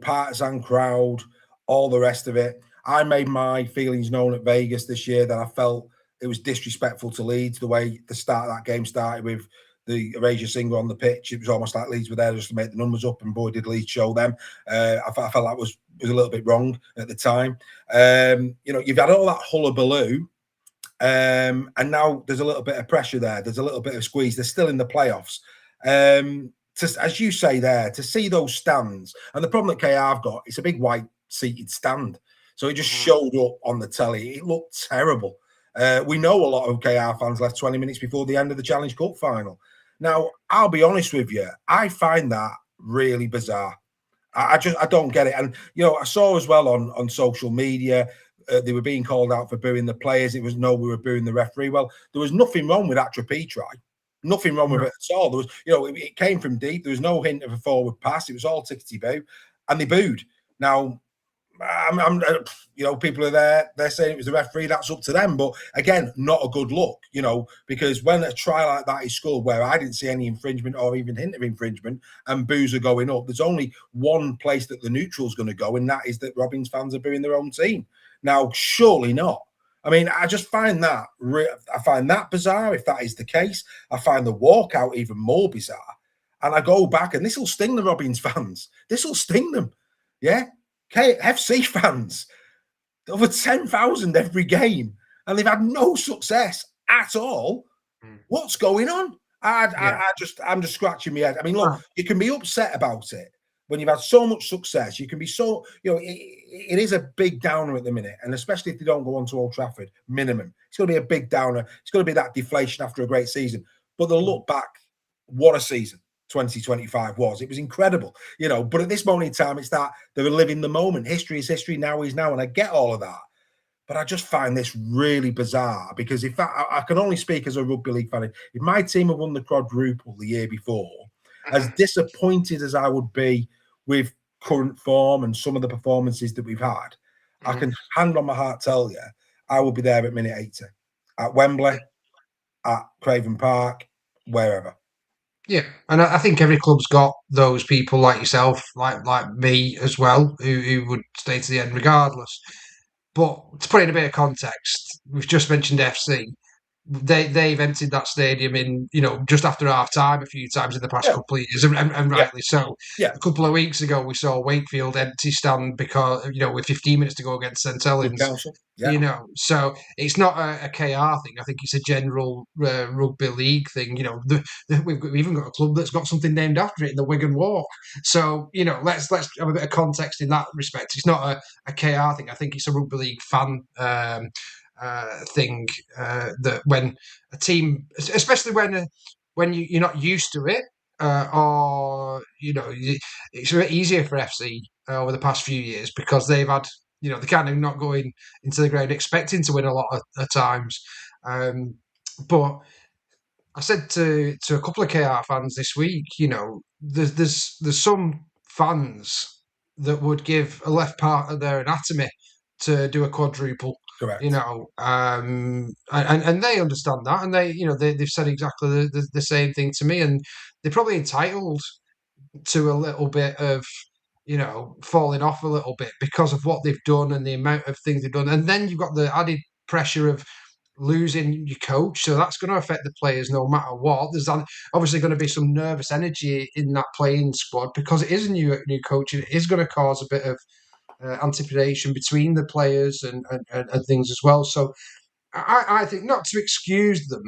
partisan crowd, all the rest of it. I made my feelings known at Vegas this year that I felt it was disrespectful to Leeds the way the start of that game started with the Erasure single on the pitch. It was almost like Leeds were there just to make the numbers up, and boy, did Leeds show them. I felt that was a little bit wrong at the time. You've had all that hullabaloo, and now there's a little bit of pressure there. There's a little bit of squeeze. They're still in the playoffs. As you say there, to see those stands, and the problem that KR have got, it's a big white seated stand. So it just showed up on the telly. It looked terrible. We know a lot of KR fans left 20 minutes before the end of the Challenge Cup final. Now, I'll be honest with you, I find that really bizarre. I don't get it. And, I saw as well on social media, they were being called out for booing the players. It was we were booing the referee. Well, there was nothing wrong with that Triinty try. Nothing wrong with it at all. There was, it came from deep. There was no hint of a forward pass. It was all tickety-boo, and they booed. Now, people are there. They're saying it was the referee. That's up to them. But again, not a good look, because when a try like that is scored, where I didn't see any infringement or even hint of infringement, and boos are going up, there's only one place that the neutral's going to go, and that is that Robins fans are booing their own team. Now, surely not. I mean, I just find that bizarre. If that is the case, I find the walkout even more bizarre. And I go back, and this will sting the Robins fans. This will sting them. Yeah. KFC fans, over 10,000 every game, and they've had no success at all. What's going on? I'm just scratching my head. I mean, look, you can be upset about it when you've had so much success. You can be so, it is a big downer at the minute, and especially if they don't go on to Old Trafford, minimum. It's going to be a big downer. It's going to be that deflation after a great season. But they'll look back, what a season 2025 was. It was incredible, but at this moment in time, it's that they're living the moment. History is history, now is now, and I get all of that. But I just find this really bizarre, because if I can only speak as a rugby league fan, if my team had won the quadruple the year before, as disappointed as I would be with current form and some of the performances that we've had, I can hand on my heart tell you, I will be there at minute 80, at Wembley, at Craven Park, wherever. Yeah, and I think every club's got those people like yourself, like me as well, who would stay to the end regardless. But to put it in a bit of context, we've just mentioned FC. They've emptied that stadium in, just after half time a few times in the past couple of years, and rightly so. Yeah. A couple of weeks ago, we saw Wakefield empty stand because, with 15 minutes to go against St Helens. So it's not a KR thing. I think it's a general rugby league thing. We've even got a club that's got something named after it in the Wigan Walk. So, let's have a bit of context in that respect. It's not a KR thing. I think it's a rugby league fan thing that when a team, especially when you're not used to it, or it's a bit easier for FC over the past few years because they've had they're kind of not going into the ground expecting to win a lot of times. But I said to a couple of KR fans this week, there's some fans that would give a left part of their anatomy to do a quadruple. Correct. And they understand that, and they've said exactly the same thing to me, and they're probably entitled to a little bit of falling off a little bit because of what they've done and the amount of things they've done, and then you've got the added pressure of losing your coach, so that's going to affect the players no matter what. There's obviously going to be some nervous energy in that playing squad because it is a new coach, and it is going to cause a bit of anticipation between the players and things as well. So I think, not to excuse them,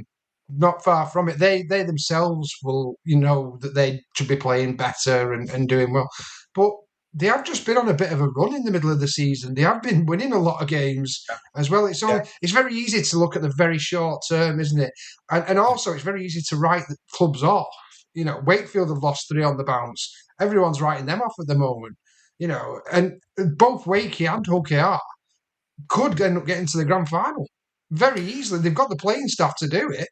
not far from it, they themselves will that they should be playing better and doing well, but they have just been on a bit of a run in the middle of the season. They have been winning a lot of games as well. It's very easy to look at the very short term, isn't it? And also it's very easy to write the clubs off. Wakefield have lost 3 on the bounce. Everyone's writing them off at the moment. And both Wakey and OKR could end up getting to the grand final very easily. They've got the playing staff to do it.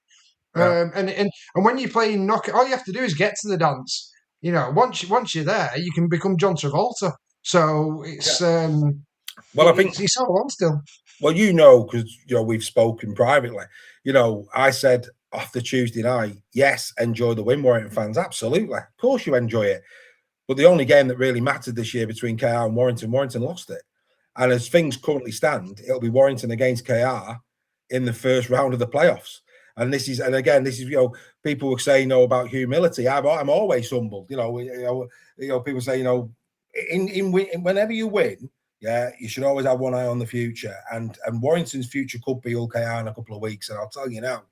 Yeah. And when you're playing knockout, all you have to do is get to the dance. Once you're there, you can become John Travolta. So it's I think it's all on still. Well, because we've spoken privately. I said after Tuesday night, yes, enjoy the win, Warrington fans. Absolutely, of course you enjoy it. But the only game that really mattered this year between KR and Warrington lost it. And as things currently stand, it'll be Warrington against KR in the first round of the playoffs. And this is, people were saying, about humility. I'm always humbled. People say, whenever you win, you should always have one eye on the future. And Warrington's future could be OKR in a couple of weeks. And I'll tell you now,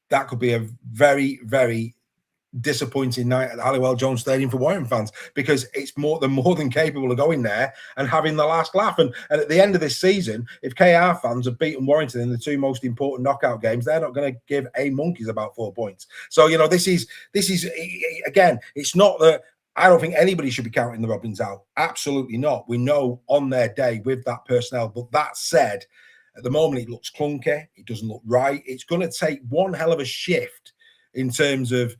that could be a very, very disappointing night at the Halliwell Jones Stadium for Warrington fans, because it's more than capable of going there and having the last laugh. And at the end of this season, if KR fans have beaten Warrington in the two most important knockout games, they're not going to give a monkeys about 4 points. So this is again, it's not that I don't think anybody should be counting the Robins out. Absolutely not. We know on their day with that personnel. But that said, at the moment it looks clunky. It doesn't look right. It's going to take one hell of a shift in terms of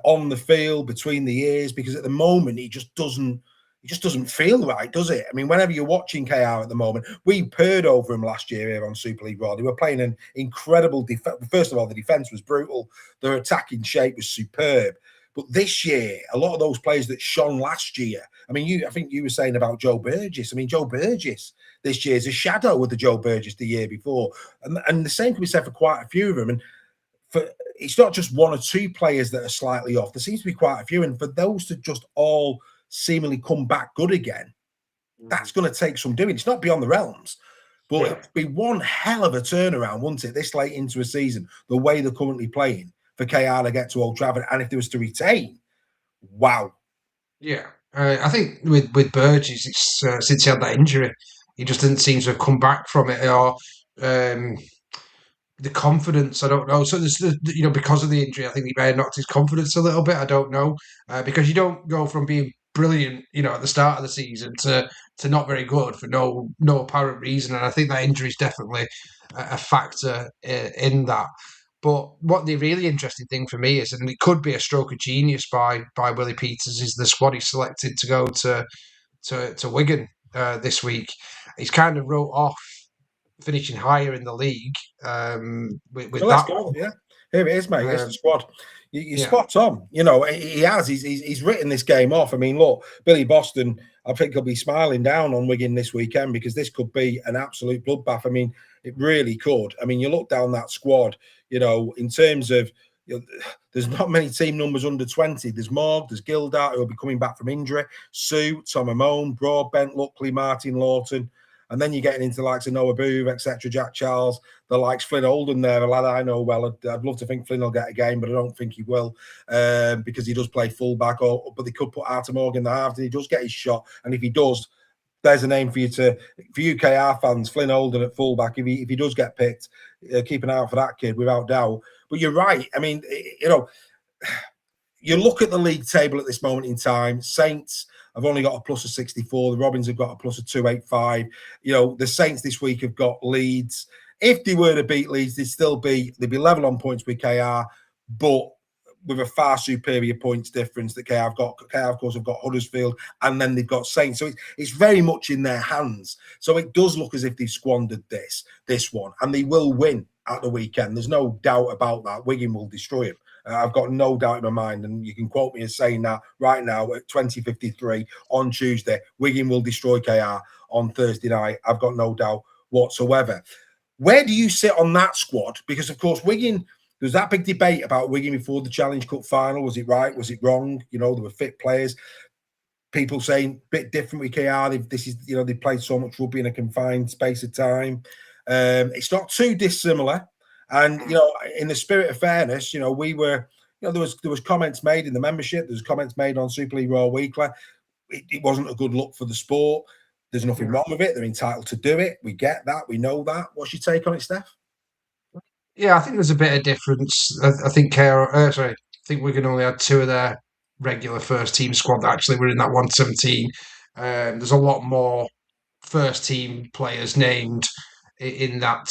on the field, between the ears, because at the moment it just doesn't feel right, does it? I mean, whenever you're watching KR at the moment, we purred over them last year here on Super League Raw. They were playing an incredible defense. First of all, the defense was brutal. Their attacking shape was superb. But this year, a lot of those players that shone last year, I think you were saying about Joe Burgess. I mean, Joe Burgess this year is a shadow of the Joe Burgess the year before. And the same can be said for quite a few of them. And it's not just one or two players that are slightly off. There seems to be quite a few. And for those to just all seemingly come back good again, that's going to take some doing. It's not beyond the realms. But it'd be one hell of a turnaround, wouldn't it, this late into a season, the way they're currently playing, for KR to get to Old Trafford. And if they was to retain, wow. Yeah. I think with Burgess, it's since he had that injury, he just didn't seem to have come back from it. Or the confidence, I don't know. So there's, because of the injury, I think he may have knocked his confidence a little bit. I don't know, because you don't go from being brilliant, at the start of the season to not very good for no apparent reason. And I think that injury is definitely a factor in that. But what the really interesting thing for me is, and it could be a stroke of genius by Willie Peters, is the squad he selected to go to Wigan this week. He's kind of wrote off finishing higher in the league with that. Go, yeah. Here it is, mate. It's the squad. You're spot on. He has. He's written this game off. I mean, look, Billy Boston, I think he'll be smiling down on Wigan this weekend, because this could be an absolute bloodbath. I mean, it really could. I mean, you look down that squad, in terms of, there's not many team numbers under 20. There's Morg, there's Gildart, who will be coming back from injury, Sue, Tom Amone, Broadbent, Luckley, Martin Lawton. And then you're getting into the likes of Noah Booth, etc., Jack Charles, the likes Flynn Oldham there, a lad I know well. I'd love to think Flynn will get a game, but I don't think he will, because he does play fullback. But they could put Arthur Morgan in the half, and he does get his shot. And if he does, there's a name for you KR fans, Flynn Oldham at fullback. If he does get picked, keep an eye out for that kid, without doubt. But you're right. I mean, you look at the league table at this moment in time. Saints have only got a plus of 64. The Robins have got a plus of 285. The Saints this week have got Leeds. If they were to beat Leeds, they'd be level on points with KR, but with a far superior points difference that KR have got. KR, of course, have got Huddersfield, and then they've got Saints. So it's very much in their hands. So it does look as if they've squandered this one, and they will win at the weekend. There's no doubt about that. Wigan will destroy him. I've got no doubt in my mind, and you can quote me as saying that right now at 20:53 on Tuesday. Wigan will destroy KR on Thursday night. I've got no doubt whatsoever. Where do you sit on that squad? Because, of course, Wigan, there's that big debate about Wigan before the Challenge Cup final. Was it right? Was it wrong? There were fit players. People saying a bit different with KR. They played so much rugby in a confined space of time. It's not too dissimilar. And, in the spirit of fairness, we were, there was comments made in the membership. There was comments made on Super League Raw Weekly. It wasn't a good look for the sport. There's nothing wrong with it. They're entitled to do it. We get that. We know that. What's your take on it, Steph? Yeah, I think there's a bit of difference. I think Wigan only had two of their regular first team squad that actually were in that 117. There's a lot more first team players named in that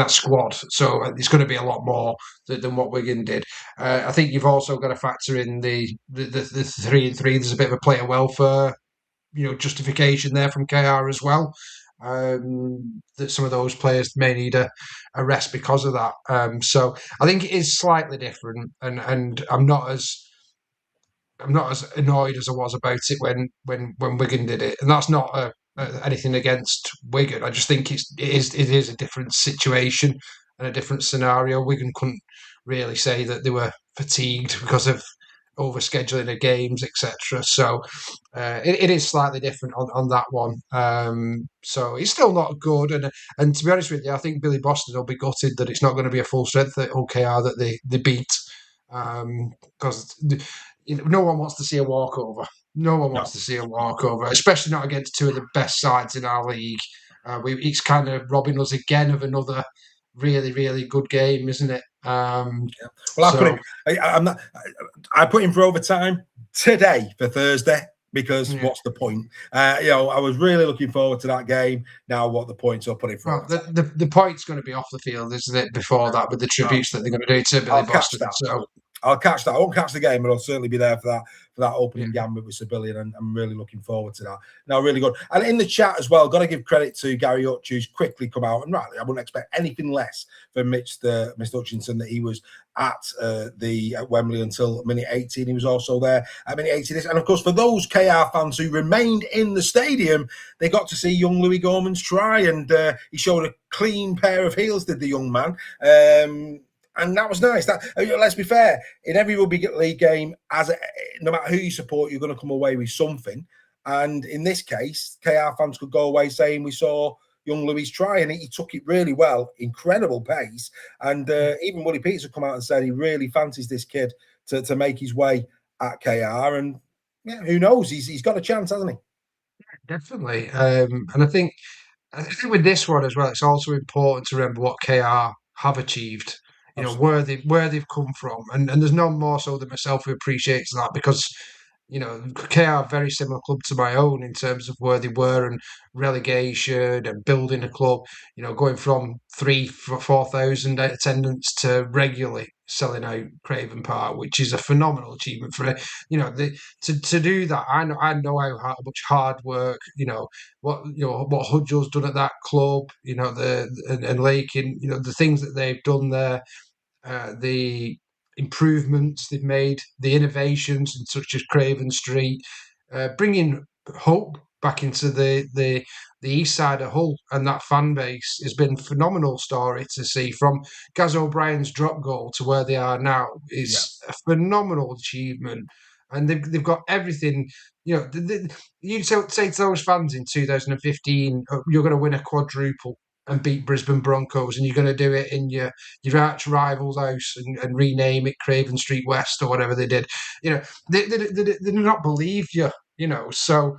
squad, so it's going to be a lot more than what Wigan did. I think you've also got to factor in the 3-3. There's a bit of a player welfare, justification there from KR as well. That some of those players may need a rest because of that. So I think it is slightly different, and I'm not as annoyed as I was about it when Wigan did it, and that's not anything against Wigan. I just think it is a different situation and a different scenario. Wigan couldn't really say that they were fatigued because of overscheduling of games, etc. So it is slightly different on that one. So it's still not good. And to be honest with you, I think Billy Boston will be gutted that it's not going to be a full strength at OKR that they beat, because no one wants to see a walkover. No one wants to see a walkover, especially not against two of the best sides in our league. It's kind of robbing us again of another really, really good game, isn't it? Well, I put him for overtime today for Thursday because what's the point? I was really looking forward to that game. Now, what the points are putting for? Well, the point's going to be off the field, isn't it? Before that, with the tributes that they're going to do to Billy Boston. So I'll catch that. I won't catch the game, but I'll certainly be there for that opening gambit with Sibylle, and I'm really looking forward to that. Now, really good. And in the chat as well, got to give credit to Gary Hutch, who's quickly come out, and rightly, I wouldn't expect anything less from Mr. Hutchinson, that he was at Wembley until minute 18. He was also there at minute 18. And of course, for those KR fans who remained in the stadium, they got to see young Louis Gorman's try, and he showed a clean pair of heels, did the young man. And that was nice. Let's be fair, in every rugby league game, no matter who you support, you're going to come away with something. And in this case, KR fans could go away saying we saw young Louis try, and he took it really well, incredible pace. And even Willie Peters had come out and said he really fancies this kid to make his way at KR. And who knows? He's got a chance, hasn't he? Definitely. And I think with this one as well, it's also important to remember what KR have achieved. Where they've come from, and there's none more so than myself who appreciates that, because KR very similar club to my own in terms of where they were and relegation and building a club. Going from 4,000 attendance to regularly selling out Craven Park, which is a phenomenal achievement for it. To do that. I know how much hard work. What Hudgell's done at that club. And Lakin. The things that they've done there. The improvements they've made, the innovations such as Craven Street, bringing hope back into the east side of Hull, and that fan base has been a phenomenal story to see. From Gaz O'Brien's drop goal to where they are now is a phenomenal achievement, and they've got everything. You'd say to those fans in 2015, you're going to win a quadruple and beat Brisbane Broncos, and you're going to do it in your arch rival's house and rename it Craven Street West or whatever they did. They do not believe you. So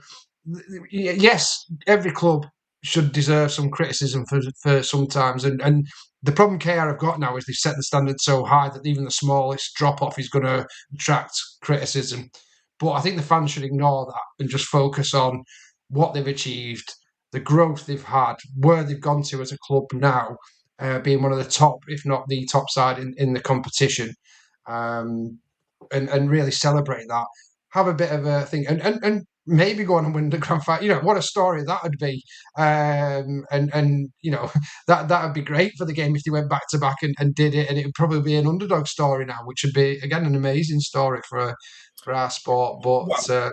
yes, every club should deserve some criticism for sometimes, and the problem KR have got now is they've set the standard so high that even the smallest drop off is going to attract criticism. But I think the fans should ignore that and just focus on what they've achieved, the growth they've had, where they've gone to as a club now, being one of the top, if not the top side in the competition, and really celebrate that. Have a bit of a thing, and maybe go on and win the grand final. What a story that would be, and that would be great for the game if they went back to back and did it, and it would probably be an underdog story now, which would be again an amazing story for our sport. But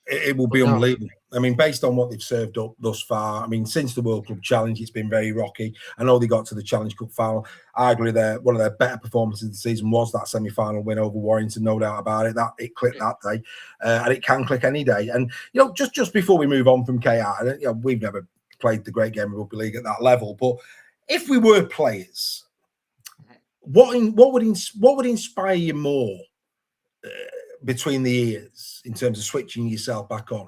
it will be unbelievable. I mean, based on what they've served up thus far, I mean, since the World Club Challenge, it's been very rocky. I know they got to the Challenge Cup final. Arguably, one of their better performances of the season was that semi-final win over Warrington, no doubt about it. That it clicked that day, and it can click any day. And just before we move on from KR, we've never played the great game of rugby league at that level. But if we were players, what would inspire you more between the ears in terms of switching yourself back on?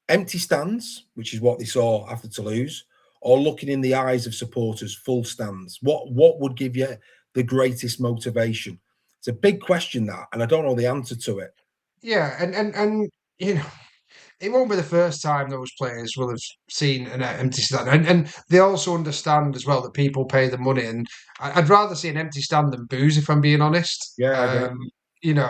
Empty stands, which is what they saw after Toulouse, or looking in the eyes of supporters, full stands? What would give you the greatest motivation? It's a big question, that, and I don't know the answer to it. Yeah, and it won't be the first time those players will have seen an empty stand, and they also understand as well that people pay the money, and I'd rather see an empty stand than booze, if I'm being honest. Yeah,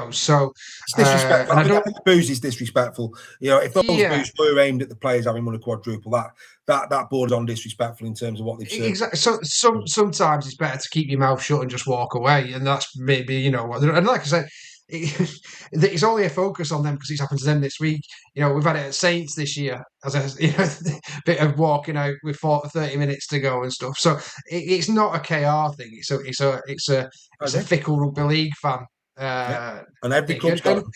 so it's disrespectful. I think booze is disrespectful. If those booze were aimed at the players having won a quadruple, that borders on disrespectful in terms of what they've said. Exactly. So sometimes it's better to keep your mouth shut and just walk away, and that's maybe and like I said, it's only a focus on them because it's happened to them this week. You know, we've had it at Saints this year as a bit of walking out with 30 minutes to go and stuff. So it's not a KR thing. It's a fickle rugby league fan. And every club's got them.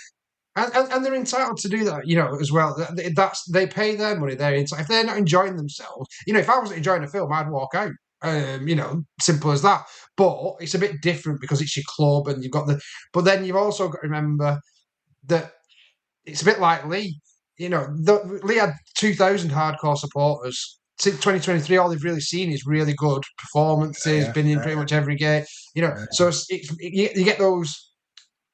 And they're entitled to do that, you know, as well. They pay their money. They're entitled. If they're not enjoying themselves, you know, if I wasn't enjoying a film, I'd walk out. You know, simple as that. But it's a bit different because it's your club, and you've got the. But then you've also got to remember that it's a bit like Lee. You know, Lee had 2,000 hardcore supporters. Since 2023, all they've really seen is really good performances. Been in pretty much every game. You know, so you get those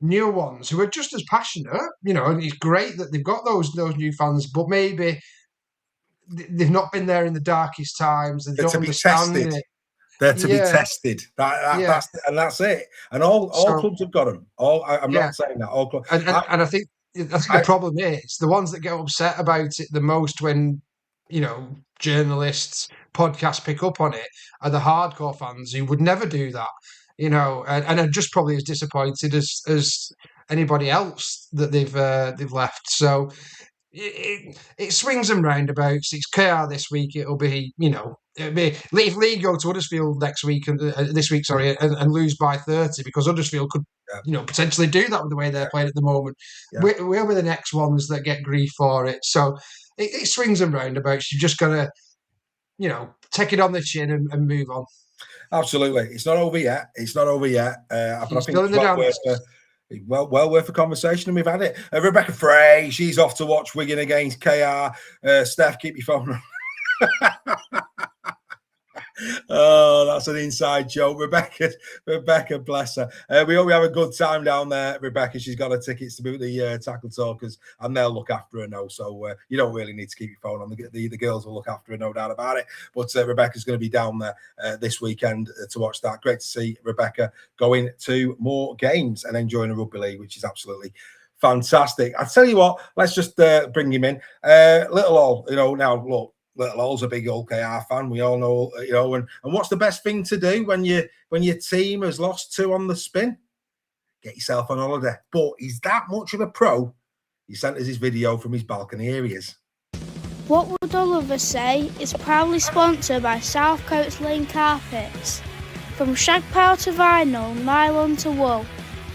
new ones who are just as passionate, you know, and it's great that they've got those new fans, but maybe they've not been there in the darkest times and they don't understand it. They're to be tested. That's it. And all clubs have got them. I'm not saying that all clubs. And I think the problem is the ones that get upset about it the most when, you know, journalists, podcasts pick up on it are the hardcore fans who would never do that. You know, and are just probably as disappointed as anybody else that they've left. So it swings and roundabouts. It's KR this week. It'll be, you know, if Lee go to Huddersfield next week and this week, sorry, and lose by 30 because Huddersfield could, you know, potentially do that with the way they're playing at the moment. We'll be the next ones that get grief for it. So it swings and roundabouts. You just got to, you know, take it on the chin and move on. Absolutely, it's not over yet. But I think it's well worth a conversation, and we've had it. Rebecca Frey, she's off to watch Wigan against KR. Steph, keep your phone on. Oh, that's an inside joke. Rebecca, bless her. We hope we have a good time down there, Rebecca. She's got her tickets to the Tackle Talkers, and they'll look after her now. So you don't really need to keep your phone on. The girls will look after her, no doubt about it. But Rebecca's going to be down there this weekend to watch that. Great to see Rebecca going to more games and enjoying the rugby league, which is absolutely fantastic. I tell you what, let's just bring him in. Little All, you know, now look. Little All's a big old KR fan. We all know, you know, and what's the best thing to do when your team has lost 2 on the spin? Get yourself on holiday. But he's that much of a pro. He sent us his video from his balcony. Here he is. What Would Oliver Say is proudly sponsored by South Coast Lane Carpets. From shag pile to vinyl, nylon to wool,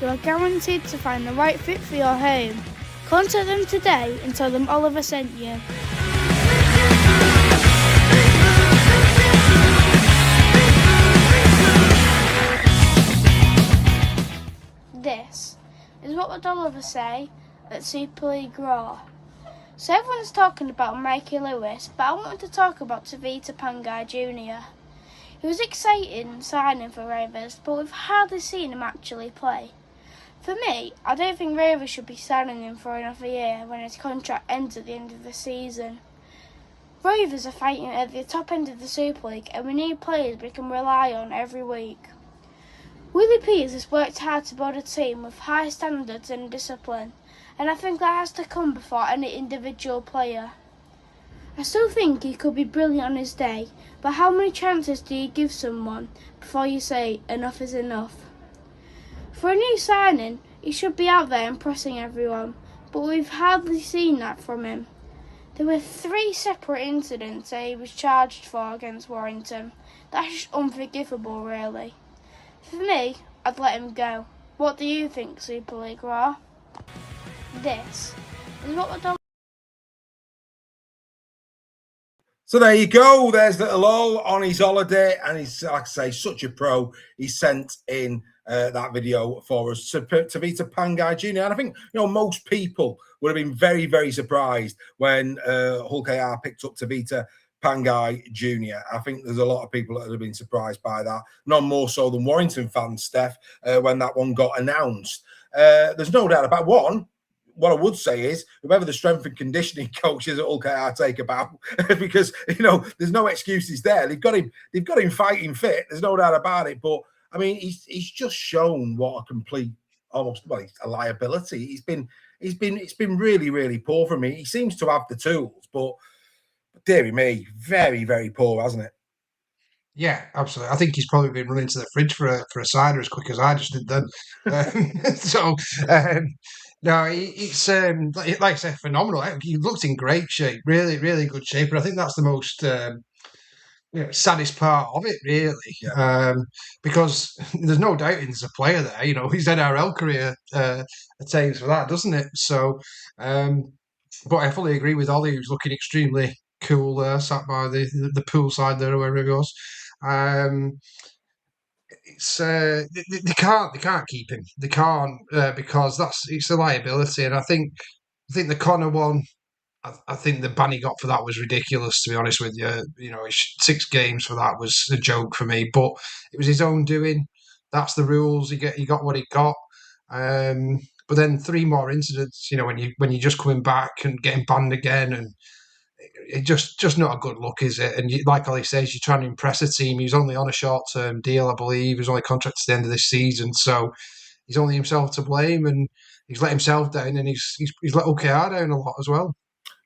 you are guaranteed to find the right fit for your home. Contact them today and tell them Oliver sent you. This is What Would Oliver Say at Super League Raw. So everyone's talking about Mikey Lewis, but I wanted to talk about Tavita Pangai Jr. He was exciting signing for Rovers, but we've hardly seen him actually play. For me, I don't think Rovers should be signing him for another year when his contract ends at the end of the season. Rovers are fighting at the top end of the Super League, and we need players we can rely on every week. Willie Pears has worked hard to build a team with high standards and discipline, and I think that has to come before any individual player. I still think he could be brilliant on his day, but how many chances do you give someone before you say enough is enough? For a new signing, he should be out there impressing everyone, but we've hardly seen that from him. There were 3 separate incidents that he was charged for against Warrington. That's just unforgivable, really. For me, I'd let him go. What do you think, Super League Raw? This is What Would Oliver... So there you go. There's Little All on his holiday, and he's, like I say, such a pro. He sent in that video for us to Tavita Pangai Jr. And I think, you know, most people would have been very, very surprised when Hull KR picked up Tavita Pangai Jr. I think there's a lot of people that have been surprised by that. None more so than Warrington fans, Steph, when that one got announced. There's no doubt about one. What I would say is, whoever the strength and conditioning coaches at Hull KR take about, because, you know, there's no excuses there. They've got him fighting fit. There's no doubt about it. But I mean, he's just shown what a complete, almost, well, he's a liability. It's been really, really poor for me. He seems to have the tools, but dearie me, very, very poor, hasn't it? Yeah, absolutely. I think he's probably been running to the fridge for a cider as quick as I just did then. So, um, no, it's like I said, phenomenal. He looked in great shape, really, really good shape, and I think that's the most saddest part of it, really, Yeah. because there's no doubt he's a player there. His NRL career attains for that, doesn't it? So, but I fully agree with Ollie, who's looking extremely cool there, sat by the poolside there, or wherever he goes. It's they can't keep him. They can't because it's a liability, and I think the Connor one. I think the ban he got for that was ridiculous. To be honest with you, 6 games for that was a joke for me. But it was his own doing. That's the rules. He got what he got. But then 3 more incidents. When you're just coming back and getting banned again, and it just not a good look, is it? And like Ollie says, you're trying to impress a team. He was only on a short-term deal, I believe. He was only contracted to the end of this season, so he's only himself to blame, and he's let himself down, and he's let OKR down a lot as well.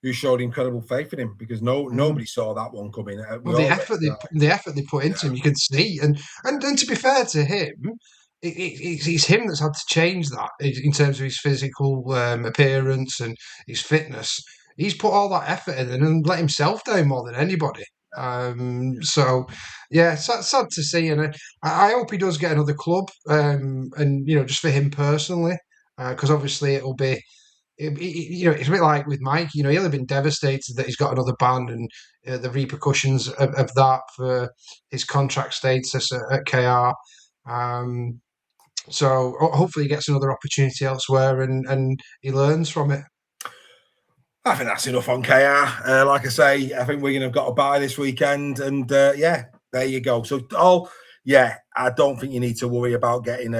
Who showed incredible faith in him, because nobody saw that one coming. Well, the effort they put into him, you can see, and to be fair to him, it's him that's had to change that in terms of his physical appearance and his fitness. He's put all that effort in and let himself down more than anybody. So, yeah, sad to see, and I hope he does get another club, and just for him personally, because obviously it'll be. It's a bit like with Mike. He'll have been devastated that he's got another ban, and the repercussions of that for his contract status at KR. So hopefully he gets another opportunity elsewhere, and he learns from it. I think that's enough on KR. Like I say, I think Wigan have got a bye this weekend, and yeah, there you go. So, I don't think you need to worry about getting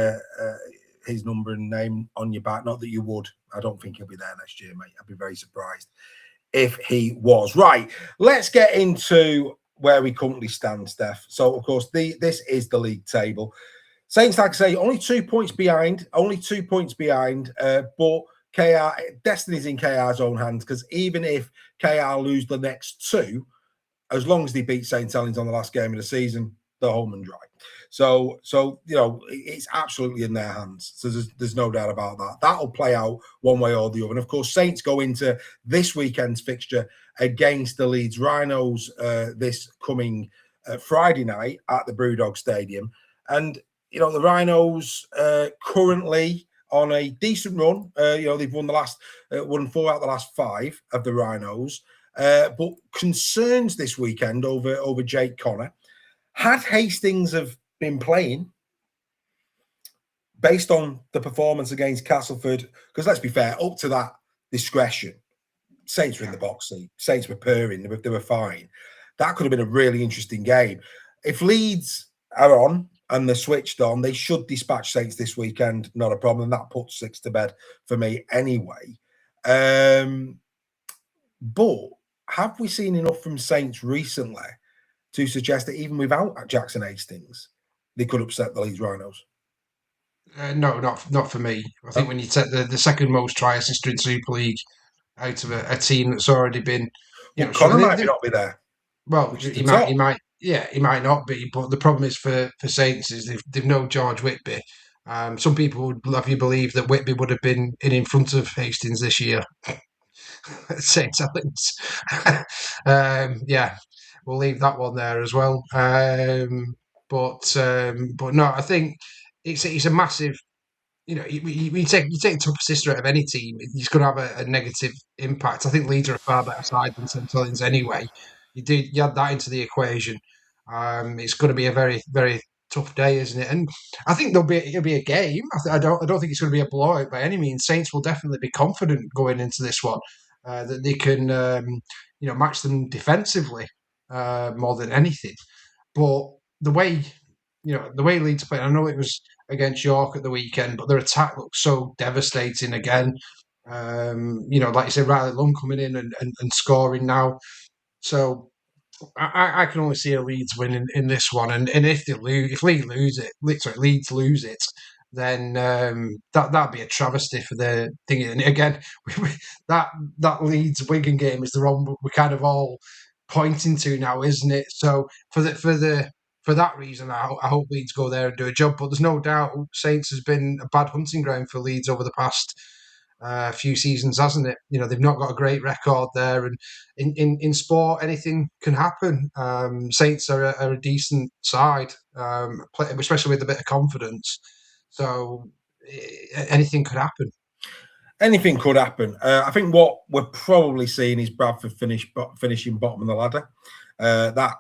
his number and name on your back. Not that you would. I don't think he'll be there next year, mate. I'd be very surprised if he was. Right, let's get into where we currently stand, Steph. So, of course, this is the league table. Saints, like I say, only 2 points behind. But KR, destiny's in KR's own hands, because even if KR lose the next 2, as long as they beat St Helens on the last game of the season, they're home and dry. So it's absolutely in their hands. So there's no doubt about that. That'll play out one way or the other. And of course, Saints go into this weekend's fixture against the Leeds Rhinos this coming Friday night at the Brewdog Stadium. And the Rhinos currently on a decent run. They've won won 4 out of the last 5 of the Rhinos. But concerns this weekend over Jake Connor. Had Hastings have been playing based on the performance against Castleford, because let's be fair, up to that discretion, Saints were in the box seat. Saints were purring. They were fine. That could have been a really interesting game. If Leeds are on and they're switched on, they should dispatch Saints this weekend. Not a problem. That puts 6 to bed for me anyway. But have we seen enough from Saints recently to suggest that even without Jackson Hastings, they could upset the Leeds Rhinos? No, not for me. I think when you take the second most try assist in Super League out of a team that's already been, Connor might not be there. Well, he might not be. But the problem is for Saints is they've no George Whitby. Some people would have you believe that Whitby would have been in front of Hastings this year. St Helens. Yeah, we'll leave that one there as well. But no, I think it's a massive. You take the top sister out of any team, it's going to have a negative impact. I think Leeds are a far better side than St Helens anyway. You add that into the equation. It's going to be a very, very tough day, isn't it? And I think it'll be a game. I don't think it's going to be a blowout by any means. Saints will definitely be confident going into this one that they can match them defensively more than anything. But the way Leeds play, I know it was against York at the weekend, but their attack looks so devastating again. Like you said, Riley Lund coming in and scoring now. So I can only see a Leeds win in this one, and if Leeds lose it, then that'd be a travesty for the thing. And again, that Leeds Wigan game is the one we're kind of all pointing to now, isn't it? So for the for that reason, I hope Leeds go there and do a job. But there's no doubt Saints has been a bad hunting ground for Leeds over the past few seasons, hasn't it? You know, they've not got a great record there, and in sport, anything can happen. Saints are a decent side, especially with a bit of confidence. So anything could happen. Anything could happen. I think what we're probably seeing is Bradford finishing bottom of the ladder. That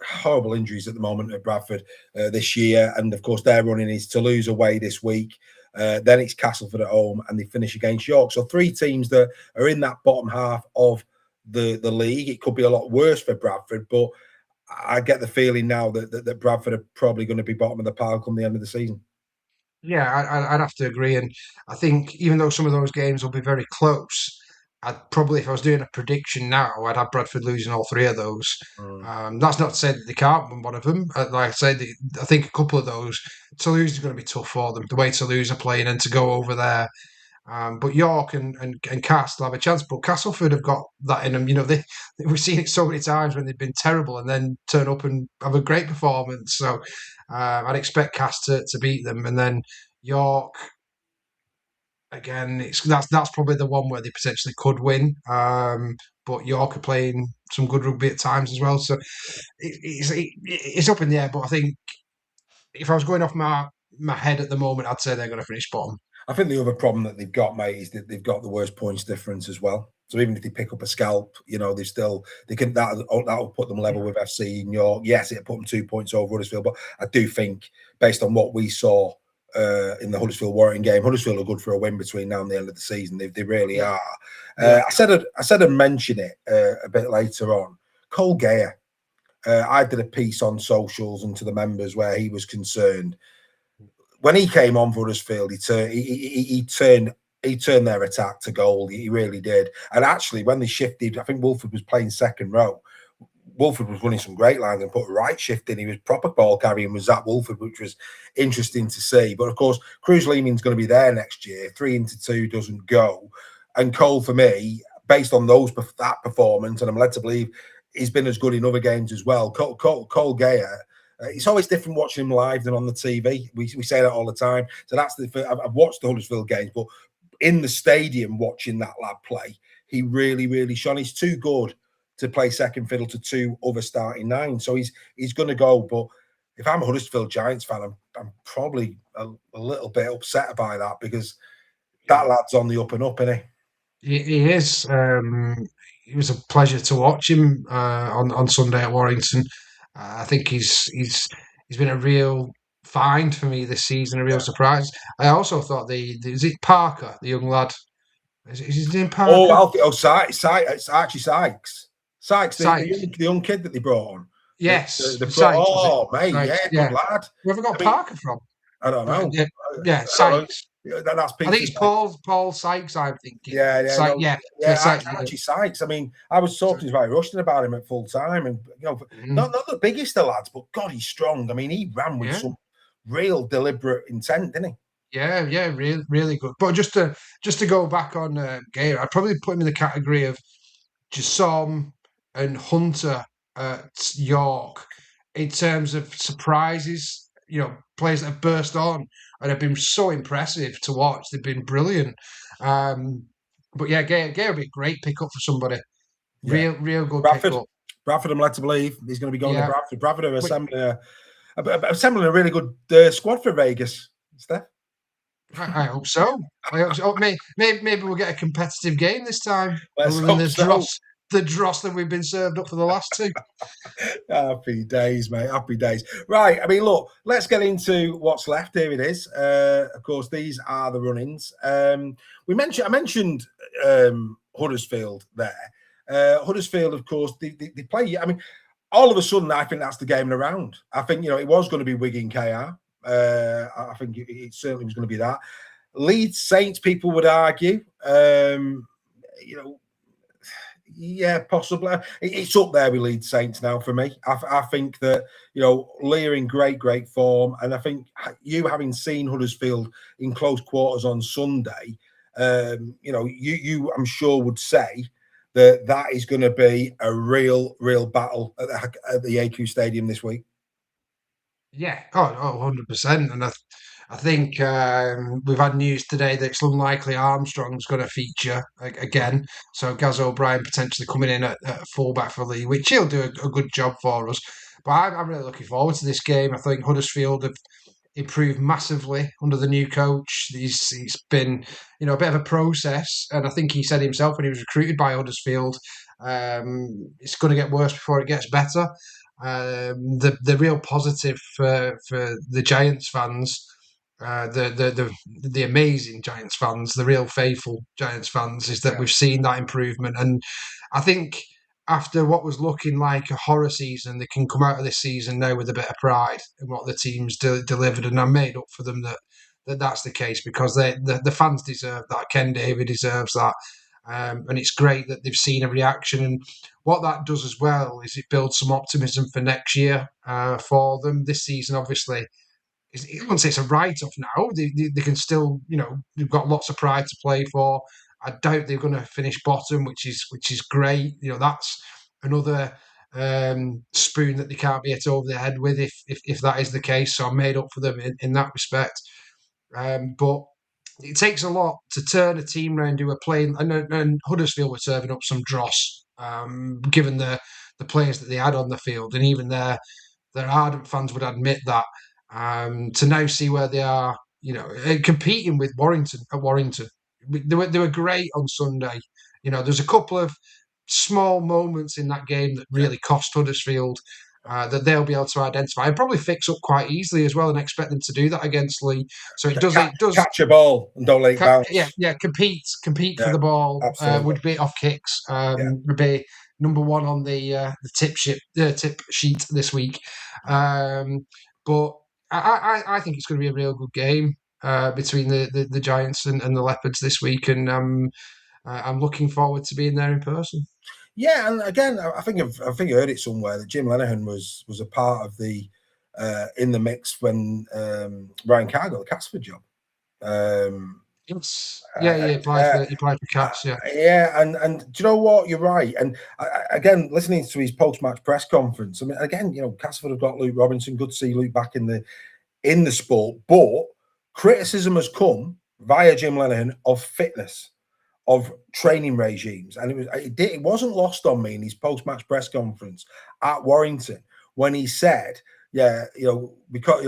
horrible injuries at the moment at Bradford this year, and of course their running is Toulouse away this week. Then it's Castleford at home, and they finish against York. So 3 teams that are in that bottom half of the league. It could be a lot worse for Bradford, but I get the feeling now that Bradford are probably going to be bottom of the pile come the end of the season. Yeah, I'd have to agree, and I think even though some of those games will be very close, I'd probably, if I was doing a prediction now, I'd have Bradford losing all 3 of those. That's not to say that they can't win one of them. Like I said, I think a couple of those, Toulouse is going to be tough for them. The way Toulouse are playing and to go over there. But York and Castle have a chance. But Castleford have got that in them. You know, we've seen it so many times when they've been terrible and then turn up and have a great performance. So I'd expect Cast to beat them. And then York, again, that's probably the one where they potentially could win. But York are playing some good rugby at times as well. So it's up in the air. But I think if I was going off my head at the moment, I'd say they're going to finish bottom. I think the other problem that they've got, mate, is that they've got the worst points difference as well. So even if they pick up a scalp, that'll put them level with FC in York. Yes, it'll put them 2 points over Huddersfield, but I do think based on what we saw in the Huddersfield-Warrington game, Huddersfield are good for a win between now and the end of the season. They really are. I said I'd mention it a bit later on. Cole Geyer. I did a piece on socials and to the members where he was concerned. When he came on for Huddersfield, he turned their attack to gold. He really did. And actually, when they shifted, I think Wolford was playing second row. Wolford was running some great lines and put a right shift in. He was proper ball carrying with Zach Wolford, which was interesting to see. But of course, Cruz Leeming's going to be there next year. 3 into 2 doesn't go. And Cole, for me, based on that performance, and I'm led to believe he's been as good in other games as well. Cole Geyer. It's always different watching him live than on the TV. We say that all the time. So I've watched the Huddersfield games, but in the stadium watching that lad play, he really, really shone. He's too good to play second fiddle to 2 other starting 9. So he's going to go. But if I'm a Huddersfield Giants fan, I'm probably a little bit upset by that because that lad's on the up and up, isn't he? He is. It was a pleasure to watch him on Sunday at Warrington. I think he's been a real find for me this season, a real surprise. I also thought is it Parker, the young lad? Is his name Parker? Sykes. It's Archie Sykes. Sykes, the young kid that they brought on. Yes. Sykes, Sykes, good lad. Where have we got Parker from? I don't know. Sykes. That's I think it's Paul Sykes, I'm thinking. Archie Sykes. I mean, I was talking to Barry Rushton about him at full time, and not the biggest of lads, but God, he's strong. I mean, he ran with some real deliberate intent, didn't he? Yeah, really, really good. But just to go back on Geyer, I'd probably put him in the category of Jasom and Hunter at York in terms of surprises. Players that have burst on and have been so impressive to watch. They've been brilliant. But yeah, Geyer would be a great pickup for somebody. Real good pickup. Bradford, I'm led to believe he's going to be going to Bradford. Bradford are assembling a really good squad for Vegas, Steph. I hope so. Maybe we'll get a competitive game this time. Let's hope so. The dross that we've been served up for the last 2. Happy days, mate. Happy days. Right. I mean, look, let's get into what's left. Here it is. Of course, these are the run-ins. I mentioned Huddersfield there. Huddersfield, of course, they play. I mean, all of a sudden, I think that's the game around. I think, it was going to be Wigan KR. I think it certainly was going to be that. Leeds Saints, people would argue. Yeah, possibly. It's up there with Leeds Saints now for me. I think that, Lear in great form. And I think you having seen Huddersfield in close quarters on Sunday, you I'm sure would say that is going to be a real battle at the AQ Stadium this week. Yeah, 100%. And I think we've had news today that it's unlikely Armstrong's going to feature again. So Gaz O'Brien potentially coming in at fullback for Lee, which he'll do a good job for us. But I'm really looking forward to this game. I think Huddersfield have improved massively under the new coach. He's been, a bit of a process, and I think he said himself when he was recruited by Huddersfield, it's going to get worse before it gets better. The real positive for the Giants fans, the amazing Giants fans, the real faithful Giants fans, is that we've seen that improvement, and I think after what was looking like a horror season, they can come out of this season now with a bit of pride in what the team's delivered, and I made up for them that's the case, because the fans deserve that. Ken David deserves that. And it's great that they've seen a reaction. And what that does as well is it builds some optimism for next year for them. This season, obviously, I wouldn't say it's a write-off now. They can still, they've got lots of pride to play for. I doubt they're going to finish bottom, which is great. That's another spoon that they can't be hit over the head with if that is the case. So I made up for them in that respect. But it takes a lot to turn a team around to a play. And Huddersfield were serving up some dross, given the players that they had on the field, and even their ardent fans would admit that. To now see where they are, competing with Warrington at Warrington, they were great on Sunday. There's a couple of small moments in that game that really cost Huddersfield. That they'll be able to identify and probably fix up quite easily as well, and expect them to do that against Lee. So it does catch a ball and don't let it bounce. Yeah, compete for the ball. Would be off kicks. Would be number one on the tip sheet this week. But I think it's going to be a real good game between the Giants and the Leopards this week, and I'm looking forward to being there in person. Yeah, and again, I think I heard it somewhere that Jim Lenihan was a part of the in the mix when Ryan Carr got the Casford job. He applied for Cats. And do you know what? You're right. And again, listening to his post-match press conference, I mean, again, Casford have got Luke Robinson. Good to see Luke back in the sport, but criticism has come via Jim Lenihan of fitness, of training regimes, and it wasn't lost on me in his post-match press conference at Warrington when he said, because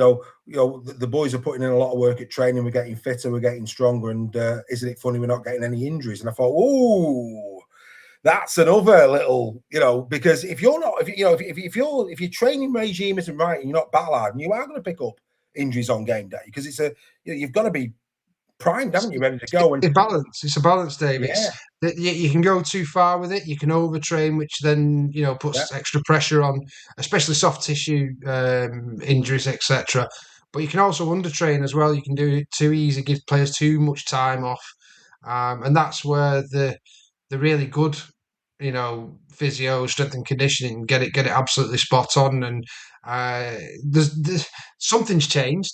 the boys are putting in a lot of work at training, we're getting fitter, we're getting stronger, and isn't it funny we're not getting any injuries? And I thought, oh, that's another little, because if your training regime isn't right and you're not battle hardened, you are going to pick up injuries on game day, because it's you've got to be primed, haven't you, ready to go? And it's a balance, David. Yeah. You can go too far with it. You can overtrain, which then puts extra pressure on, especially soft tissue injuries, etc. But you can also undertrain as well. You can do it too easy, give players too much time off, and that's where the really good, physio, strength and conditioning get it absolutely spot on. And there's something's changed.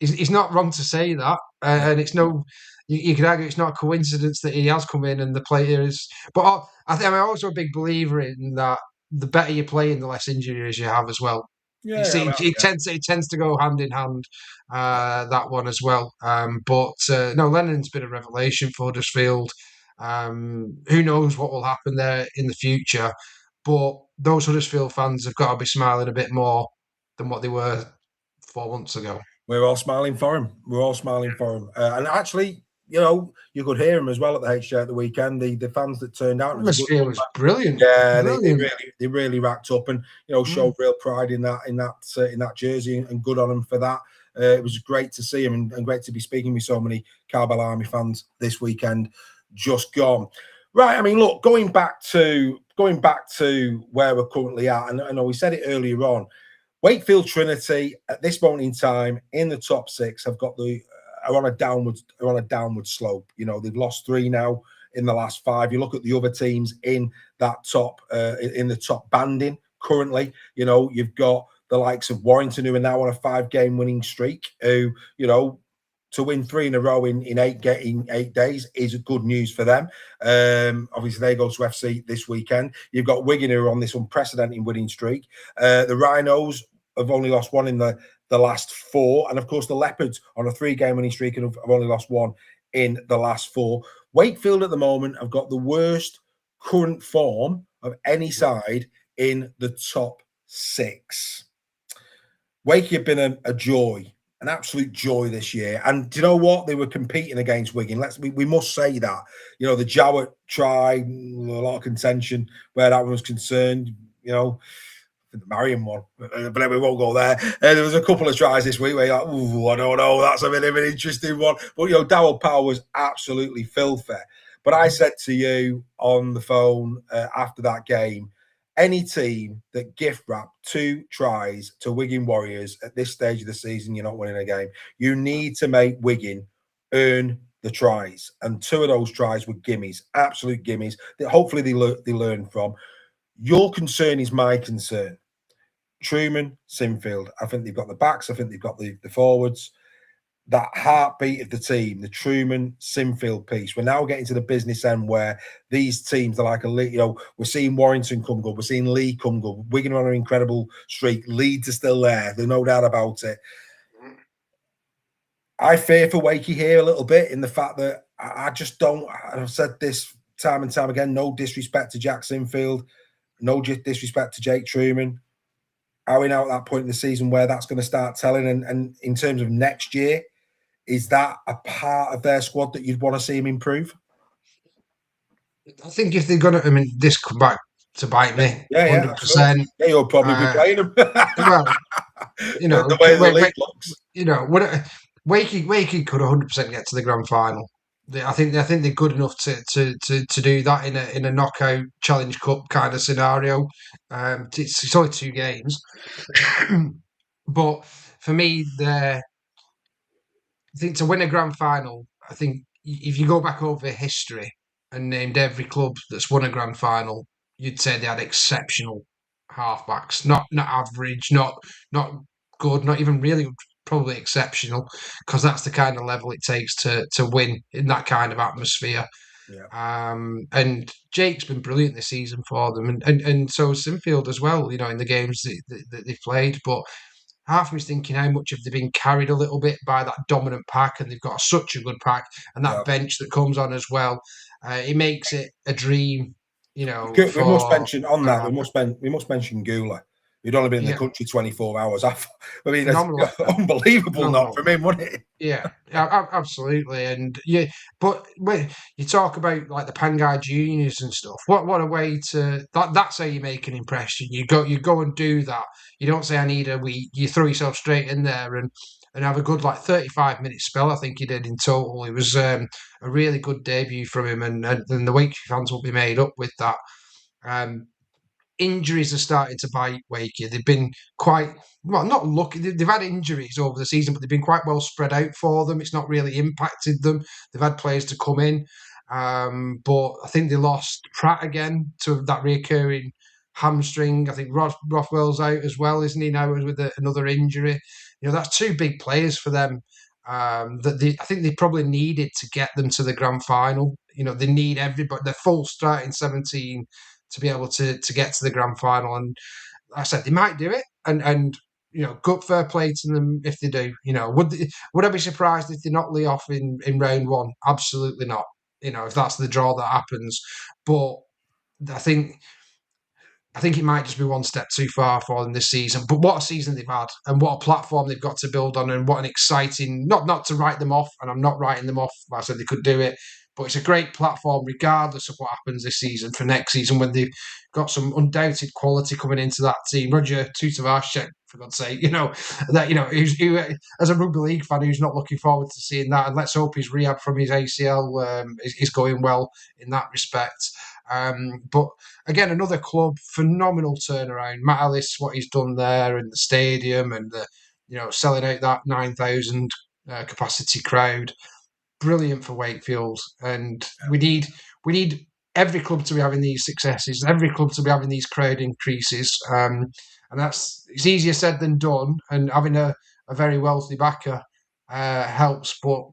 It's not wrong to say that, and it's no. You could argue it's not a coincidence that he has come in and the players. But I think I'm also a big believer in that. The better you play, the less injuries you have as well. Yeah, it tends to go hand in hand. That one as well. But Lennon's been a revelation for Huddersfield. Who knows what will happen there in the future? But those Huddersfield fans have got to be smiling a bit more than what they were 4 months ago. We're all smiling for him. And actually, you could hear him as well at the HJ at the weekend. The fans that turned out. The atmosphere was brilliant. Yeah, brilliant. They really racked up and showed real pride in that jersey, and good on them for that. It was great to see him and great to be speaking with so many Carbell Army fans this weekend. Just gone. Right. I mean, look, going back to where we're currently at, and I know we said it earlier on. Wakefield Triinty at this moment in time in the top 6 are on a downward slope. They've lost 3 now in the last 5. You look at the other teams in that top in the top banding currently. You've got the likes of Warrington, who are now on a 5-game winning streak. Who to win 3 in a row in 8 days is good news for them. Obviously, they go to FC this weekend. You've got Wigan, who are on this unprecedented winning streak. The Rhinos have only lost 1 in the the last 4. And of course, the Leopards on a 3-game winning streak and have only lost 1 in the last 4. Wakefield at the moment have got the worst current form of any side in the top 6. Wakey have been a joy, an absolute joy this year. And do you know what? They were competing against Wigan. We must say that. You know, the Jowett try, a lot of contention where that one was concerned, you know. The Marion one, but we won't go there. There was a couple of tries this week where you're like, ooh, I don't know, that's a bit of an interesting one. But, you know, Darryl Power was absolutely filthy. But I said to you on the phone after that game, any team that gift wrap 2 tries to Wigan Warriors at this stage of the season, you're not winning a game. You need to make Wigan earn the tries. And 2 of those tries were gimmies, absolute gimmies, that hopefully they learn from. Your concern is my concern. Truman, Sinfield. I think they've got the backs. I think they've got the forwards. That heartbeat of the team, the Truman, Sinfield piece. We're now getting to the business end where these teams are like we're seeing Warrington come good. We're seeing Lee come good. Wigan are on an incredible streak. Leeds are still there. There's no doubt about it. I fear for Wakey here a little bit in the fact that I just don't, I've said this time and time again, no disrespect to Jack Sinfield. No disrespect to Jake Truman. Are we now at that point in the season where that's going to start telling? And in terms of next year, is that a part of their squad that you'd want to see him improve? I think if they're going to, this come back to bite me. Yeah, 100%. Yeah, you'll probably be playing him. Well, you know, the way the league looks. You know, Wakey could 100% get to the grand final. I think they're good enough to do that in a knockout Challenge Cup kind of scenario. It's only 2 games, but for me, I think to win a grand final, I think if you go back over history and named every club that's won a grand final, you'd say they had exceptional halfbacks, not average, not good, not even really good, probably exceptional, because that's the kind of level it takes to win in that kind of atmosphere. Yeah. And Jake's been brilliant this season for them, and so Sinfield as well, you know, in the games that they've played. But half of me's thinking, how much have they been carried a little bit by that dominant pack, and they've got such a good pack, and that bench that comes on as well. It makes it a dream, you know. We must mention on that. We must mention Gula, who'd only been in the country 24 hours. I mean, it's unbelievable not from him, wasn't it? Yeah, absolutely. And but when you talk about like the Pangai Juniors and stuff, what a way to that's how you make an impression. You go and do that. You don't say I need a week. You throw yourself straight in there and have a good 35-minute spell. I think he did in total. It was a really good debut from him, and the Wakey fans will be made up with that. Injuries are starting to bite Wakey. They've been quite not lucky. They've had injuries over the season, but they've been quite well spread out for them. It's not really impacted them. They've had players to come in, but I think they lost Pratt again to that recurring hamstring. I think Rothwell's out as well, isn't he now with another injury? You know, that's 2 big players for them. I think they probably needed to get them to the grand final. You know, they need everybody. They're full starting 17 to be able to get to the grand final. And I said they might do it. And you know, good fair play to them if they do. You know, would I be surprised if they knock Lee off in round 1? Absolutely not. You know, if that's the draw that happens. But I think it might just be one step too far for them this season. But what a season they've had, and what a platform they've got to build on, and what an exciting, not to write them off, and I'm not writing them off. I said they could do it, but it's a great platform regardless of what happens this season for next season, when they've got some undoubted quality coming into that team. Roger Tutavashek, for God's sake, you know, that, you know, who, as a rugby league fan who's not looking forward to seeing that, and let's hope his rehab from his ACL is going well in that respect. But again, another club, phenomenal turnaround. Matt Ellis, what he's done there in the stadium, and selling out that 9,000 capacity crowd, brilliant for Wakefield. And we need every club to be having these successes, every club to be having these crowd increases. And it's easier said than done. And having a very wealthy backer helps, but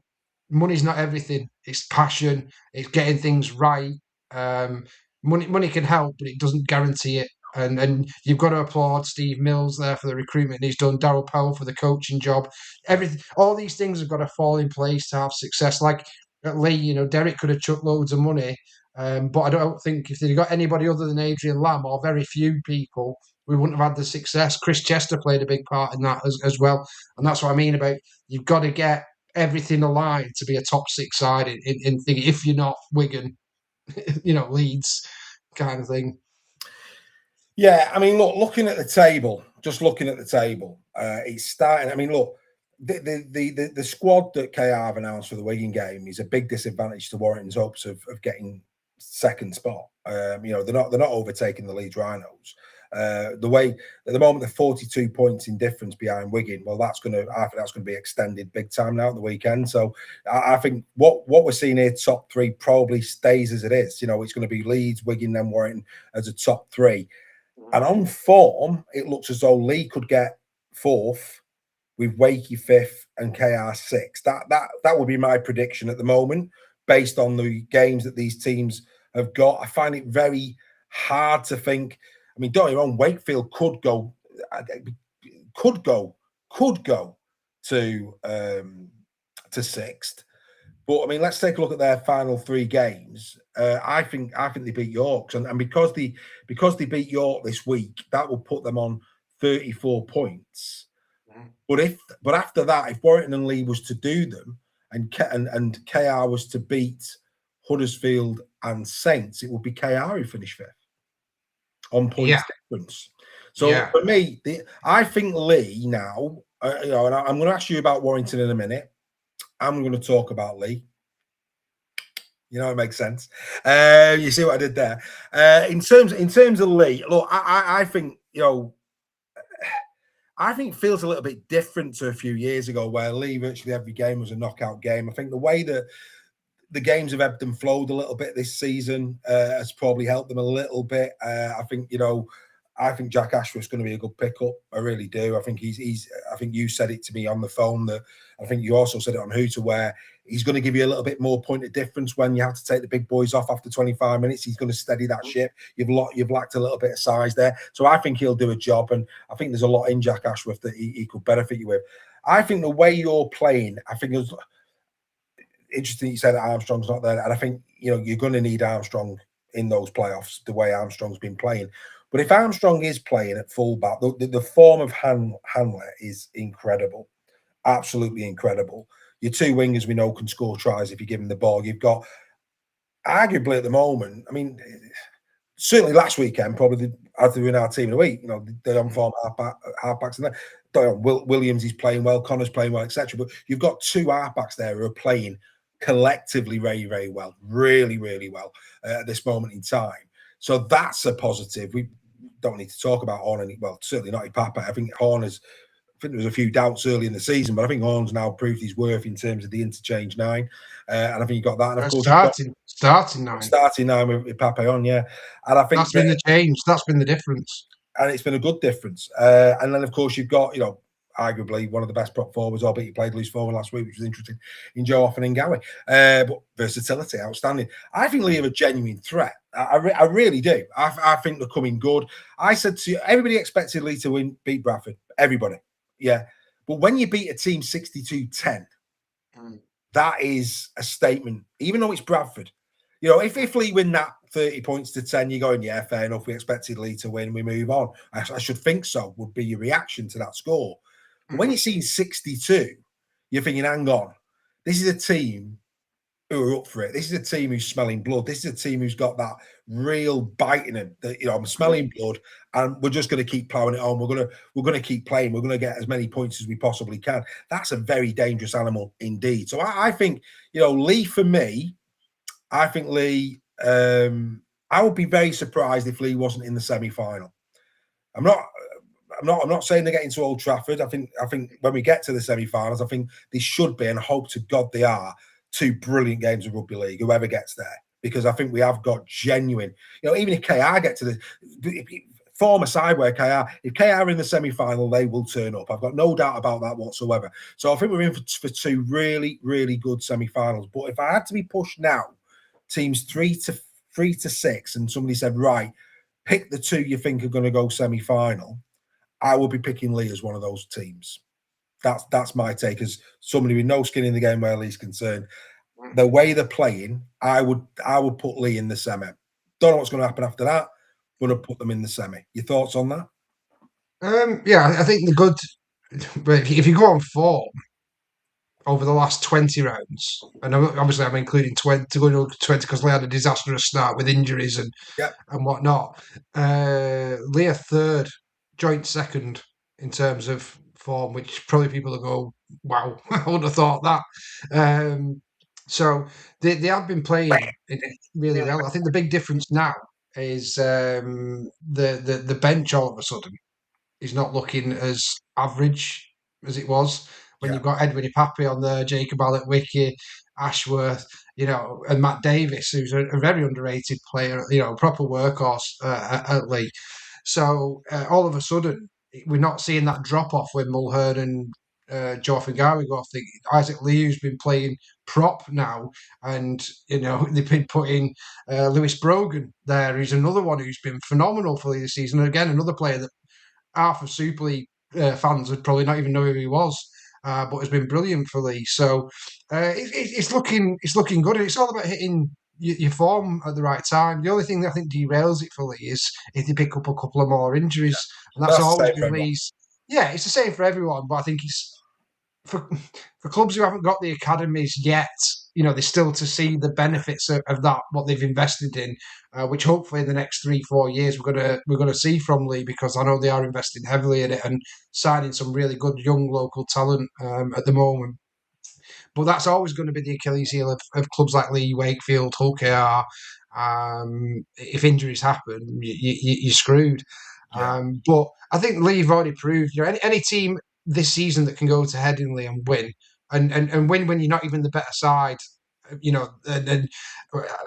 money's not everything. It's passion. It's getting things right. Money can help, but it doesn't guarantee it. And you've got to applaud Steve Mills there for the recruitment he's done, Darryl Powell for the coaching job. All these things have got to fall in place to have success. Like at Lee, Derek could have chucked loads of money, but I don't think if they'd got anybody other than Adrian Lamb or very few people, we wouldn't have had the success. Chris Chester played a big part in that as well. And that's what I mean about you've got to get everything aligned to be a top 6 side in thinking, if you're not Wigan, Leeds kind of thing. Yeah, I mean, looking at the table, it's starting. I mean, look, the squad that KR have announced for the Wigan game is a big disadvantage to Warrington's hopes of getting second spot. They're not overtaking the Leeds Rhinos. The way at the moment they're 42 points in difference behind Wigan. Well, I think that's gonna be extended big time now at the weekend. So I think what we're seeing here, top 3 probably stays as it is. It's going to be Leeds, Wigan, then Warrington as a top 3. And on form, it looks as though Lee could get 4th with Wakey 5th and KR 6th. That would be my prediction at the moment, based on the games that these teams have got. I find it very hard to think. I mean, don't get me wrong, Wakefield could go to 6th. But I mean, let's take a look at their final 3 games. I think they beat York, and because they beat York this week, that will put them on 34 points. But after that, if Warrington and Lee was to do them, and KR was to beat Huddersfield and Saints, it would be KR who finished 5th on points difference. So for me, I think Lee now. And I'm going to ask you about Warrington in a minute. I'm going to talk about Lee. It makes sense. You see what I did there. In terms of Lee, look, I think I think it feels a little bit different to a few years ago, where Lee virtually every game was a knockout game. I think the way that the games have ebbed and flowed a little bit this season has probably helped them a little bit. I think Jack Ashworth's going to be a good pickup. I really do. I think I think you said it to me on the phone. That I think you also said it on Hooter, where he's going to give you a little bit more point of difference when you have to take the big boys off after 25 minutes. He's going to steady that ship. You've lacked a little bit of size there, so I think he'll do a job. And I think there's a lot in Jack Ashworth that he could benefit you with. I think the way you're playing, I think it was interesting you said that Armstrong's not there, and I think you're going to need Armstrong in those playoffs the way Armstrong's been playing. But if Armstrong is playing at fullback, the form of Handler is incredible, absolutely incredible. Your 2 wingers we know can score tries if you give them the ball. You've got arguably at the moment, I mean, certainly last weekend, probably as they were in our team of the week, the on-form halfbacks and there. Williams is playing well, Connor's playing well, etc. But you've got 2 halfbacks there who are playing collectively very, very well, really, really well at this moment in time. So that's a positive. We don't need to talk about Horn, certainly not Papa. I think there was a few doubts early in the season, but I think Horn's now proved his worth in terms of the interchange 9. And I think you got that. And of course, starting 9. Starting 9 with Papa on, yeah. And I think that's been the change. That's been the difference. And it's been a good difference. And then, of course, you've got, arguably one of the best prop forwards, albeit he played loose forward last week, which was interesting, in Joe Offen and Gowie. But versatility, outstanding. I think Lee are a genuine threat. I really do. I think they're coming good. I said to you, everybody expected Lee to beat Bradford. Everybody. Yeah. But when you beat a team 62-10, that is a statement, even though it's Bradford. If Lee win that 30 points to 10, you're going, yeah, fair enough. We expected Lee to win. We move on. I should think so, would be your reaction to that score. But when you're seeing 62, you're thinking, hang on, this is a team who are up for it. This is a team who's smelling blood. This is a team who's got that real bite in them. That I'm smelling blood, and we're just going to keep plowing it on. We're going to keep playing. We're going to get as many points as we possibly can. That's a very dangerous animal indeed. So I think Lee, for me, I think Lee. I would be very surprised if Lee wasn't in the semi-final. I'm not saying they're getting to Old Trafford. I think when we get to the semi-finals, I think they should be, and I hope to God they are, 2 brilliant games of rugby league, whoever gets there, because I think we have got genuine, even if KR get to the form aside where if KR are in the semi-final, they will turn up. I've got no doubt about that whatsoever. So I think we're in for 2 really, really good semi-finals. But if I had to be pushed now, teams 3 to 6, and somebody said, right, pick the two you think are going to go semi-final, I would be picking Lee as one of those teams. That's my take as somebody with no skin in the game where Lee's concerned. The way they're playing, I would put Lee in the semi. Don't know what's going to happen after that, but I'd put them in the semi. Your thoughts on that? Yeah, I think the good. But if you go on form over the last 20 rounds, and obviously I'm including 20 because Lee had a disastrous start with injuries and whatnot. Lee a third, joint second in terms of form, which probably people will go, wow, I wouldn't have thought that. So they have been playing really well. I think the big difference now is the bench all of a sudden is not looking as average as it was when you've got Edwin Ipapi on there, Jacob Alec-Wickie, Ashworth, and Matt Davis, who's a very underrated player, a proper workhorse at Lee. So all of a sudden, we're not seeing that drop off when Mulhern and Joe Fingari go off. Isaac Lee, who's been playing prop now, and they've been putting Lewis Brogan there, who's another one who's been phenomenal for Lee this season. And again, another player that half of Super League fans would probably not even know who he was, but has been brilliant for Lee. So it's looking good, and it's all about hitting your form at the right time. The only thing that I think derails it for Lee is if they pick up a couple of more injuries, and that's always been Lee's. Yeah, it's the same for everyone, but I think it's for clubs who haven't got the academies yet. They're still to see the benefits of that, what they've invested in, which hopefully in the next 3-4 years we're gonna see from Lee, because I know they are investing heavily in it and signing some really good young local talent at the moment. But that's always going to be the Achilles heel of clubs like Lee, Wakefield, Hull KR. If injuries happen, you're screwed. But I think Lee have already proved, any team this season that can go to Headingley and win, and win when you're not even the better side, and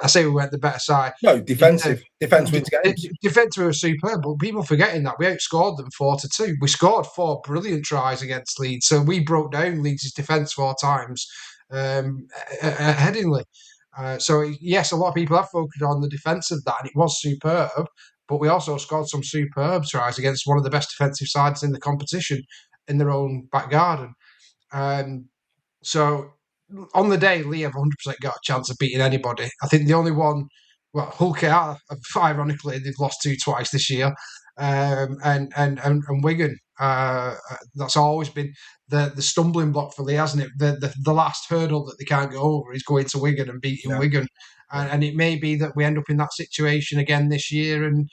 I say we weren't the better side. No, defence wins games. Defence were superb, but people forgetting that we outscored them 4-2. We scored 4 brilliant tries against Leeds, so we broke down Leeds' defence 4 times at Headingley. So yes, a lot of people have focused on the defence of that, and it was superb. But we also scored some superb tries against one of the best defensive sides in the competition in their own back garden. So on the day, Lee have 100% got a chance of beating anybody. I think the only one, Hull KR, ironically, they've lost 2 twice this year, and Wigan. That's always been the stumbling block for Lee, hasn't it? The last hurdle that they can't go over is going to Wigan and beating Wigan. And it may be that we end up in that situation again this year, and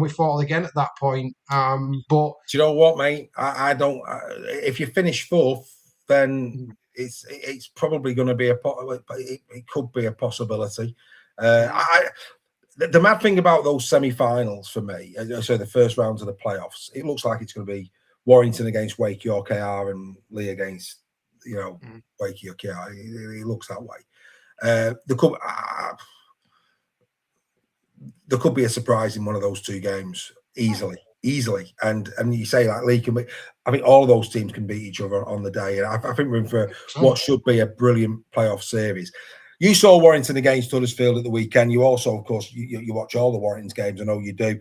we fall again at that point. But do you know what, mate? I don't. If you finish 4th, then it's probably going to be it could be a possibility. The mad thing about those semi-finals for me, so the first rounds of the playoffs, it looks like it's going to be Warrington against Wake York KR and Lee against Wake York KR. It looks that way. There could be a surprise in one of those 2 games easily, and you say like Lee can be. I think all of those teams can beat each other on the day, and I think we're in for what should be a brilliant playoff series. You saw Warrington against Huddersfield at the weekend. You also, of course, you watch all the Warrington's games. I know you do.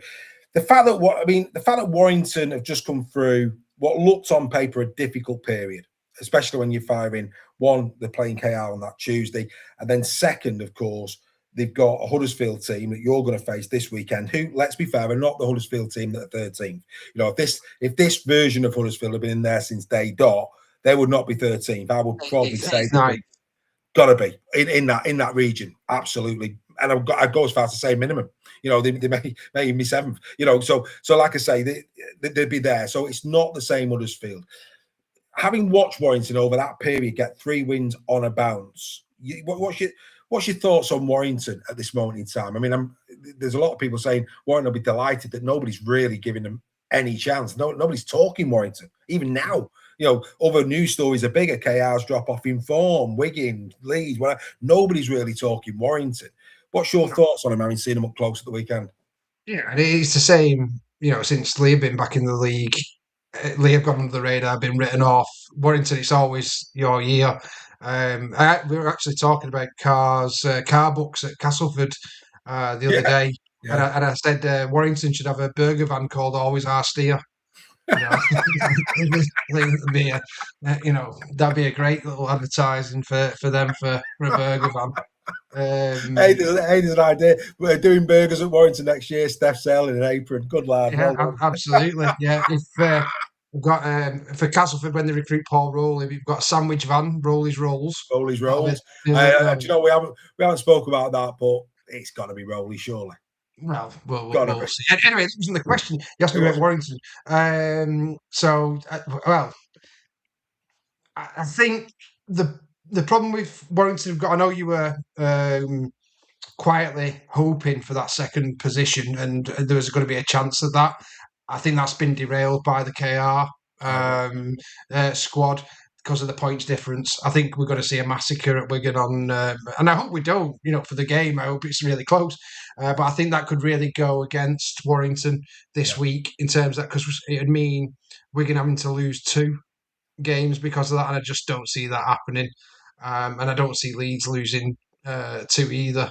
The fact that Warrington have just come through what looked on paper a difficult period, especially when you're firing one, they're playing KR on that Tuesday, and then second, of course, they've got a Huddersfield team that you're going to face this weekend, who, let's be fair, are not the Huddersfield team that are 13th. If this version of Huddersfield had been in there since day dot, they would not be 13th. I would probably say got to be in that region, absolutely. And I'd go as far as to say minimum. They may even be 7th. So like I say, they'd be there. So it's not the same Huddersfield. Having watched Warrington over that period get 3 wins on a bounce, what's your thoughts on Warrington at this moment in time? I mean, there's a lot of people saying Warrington will be delighted that nobody's really giving them any chance. Nobody's talking Warrington, even now. Other news stories are bigger. KR's drop off in form, Wigan, Leeds, whatever. Nobody's really talking Warrington. What's your thoughts on him, having seen him up close at the weekend? Yeah, and it's the same, since Lee have been back in the league. Lee have gone under the radar, been written off. Warrington, it's always your year. We were actually talking about car books at Castleford the other day, Yeah. And I said Warrington should have a burger van called Always Our Steer. You know, that'd be a great little advertising for them for a burger van. Hey, there's an idea. We're doing burgers at Warrington next year. Stef Sale in an apron. Good lad. Yeah, Well done. absolutely. Yeah, if we've got for Castleford when they recruit Paul Rowley, we've got a sandwich van, Rowley's Rolls. Rowley's Rolls. Do Do you know we haven't spoke about that, but it's got to be Rowley, surely. Well, Gotta we'll be. see. Anyway, this wasn't the question. You asked me about Warrington. I think the problem with Warrington have got. I know you were quietly hoping for that second position, and there was going to be a chance of that. I think that's been derailed by the KR squad because of the points difference. I think we're going to see a massacre at Wigan on, and I hope we don't. For the game, I hope it's really close. But I think that could really go against Warrington this week in terms of that, because it would mean Wigan having to lose 2 games because of that, and I just don't see that happening. And I don't see Leeds losing 2 either.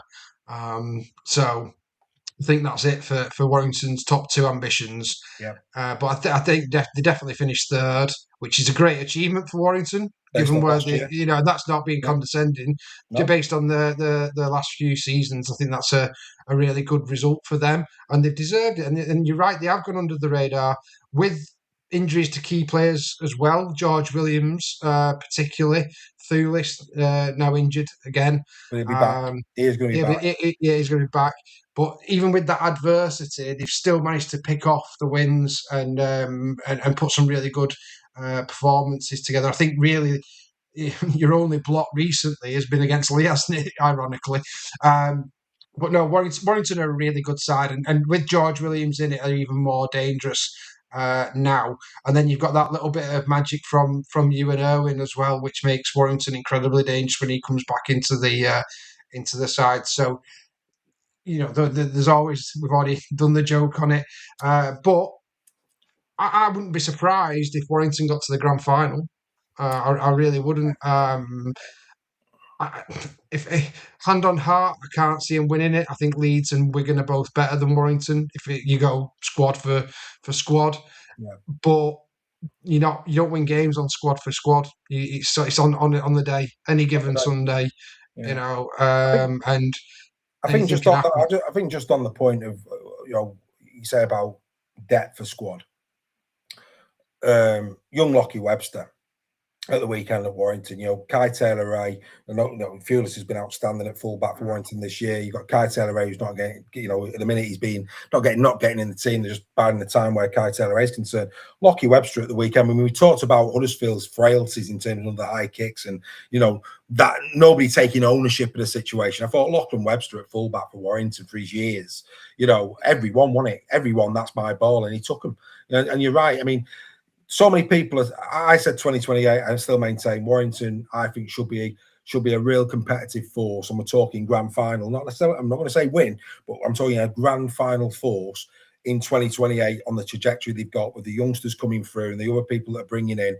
So I think that's it for Warrington's top 2 ambitions. Yeah. But I think they definitely finished 3rd, which is a great achievement for Warrington, given where that's not being condescending. No. Based on the last few seasons, I think that's a really good result for them, and they've deserved it. And you're right, they have gone under the radar with injuries to key players as well. George Williams, particularly. Thulis, now injured again. Will he be back? He is going to be back. He's going to be back. But even with that adversity, they've still managed to pick off the wins and put some really good performances together. I think really your only blot recently has been against Lee, hasn't it, ironically. But no, Warrington are a really good side, and with George Williams in it, are even more dangerous now. And then you've got that little bit of magic from you and Irwin as well, which makes Warrington incredibly dangerous when he comes back into the side. So, there's always, we've already done the joke on it, but I wouldn't be surprised if Warrington got to the grand final. I really wouldn't. If hand on heart, I can't see him winning it. I think Leeds and Wigan are both better than Warrington if you go squad for squad. Yeah. But you don't win games on squad for squad. It's on the day, any given Sunday. Yeah. And I think just on the point of you say about depth for squad. Young Lockie Webster at the weekend at Warrington, Kai Taylor-Ray, Fulis has been outstanding at fullback for Warrington this year. You've got Kai Taylor-Ray who's not getting, at the minute he's been not getting in the team. They're just biding the time where Kai Taylor-Ray is concerned. Lockie Webster at the weekend, when we talked about Huddersfield's frailties in terms of the high kicks and, that nobody taking ownership of the situation. I thought Lachlan Webster at fullback for Warrington for his years, everyone won it. Everyone, that's my ball. And he took them. And you're right. I mean, so many people, I said 2028, I still maintain Warrington, I think, should be a real competitive force. And we're talking grand final, not necessarily, I'm not going to say win, but I'm talking a grand final force in 2028 on the trajectory they've got with the youngsters coming through and the other people that are bringing in.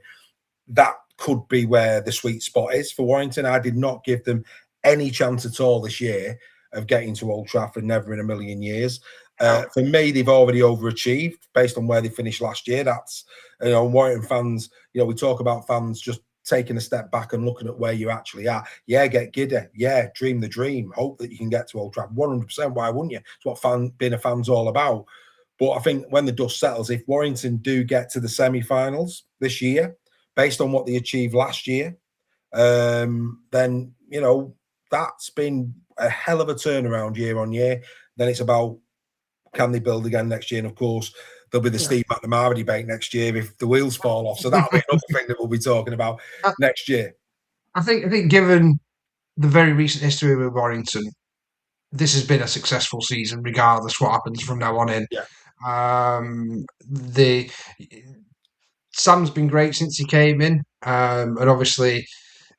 That could be where the sweet spot is for Warrington. I did not give them any chance at all this year of getting to Old Trafford, never in a million years. For me, they've already overachieved based on where they finished last year. That's, Warrington fans, we talk about fans just taking a step back and looking at where you're actually at. Yeah, get giddy. Yeah, dream the dream. Hope that you can get to Old Trafford. 100%. Why wouldn't you? It's what being a fan's all about. But I think when the dust settles, if Warrington do get to the semi-finals this year, based on what they achieved last year, then, that's been a hell of a turnaround year on year. Then it's about, can they build again next year? And of course, there'll be the Steve McNamara debate next year if the wheels fall off. So that'll be another thing that we'll be talking about next year. I think given the very recent history with Warrington, this has been a successful season, regardless what happens from now on in. Yeah. Sam's been great since he came in, and obviously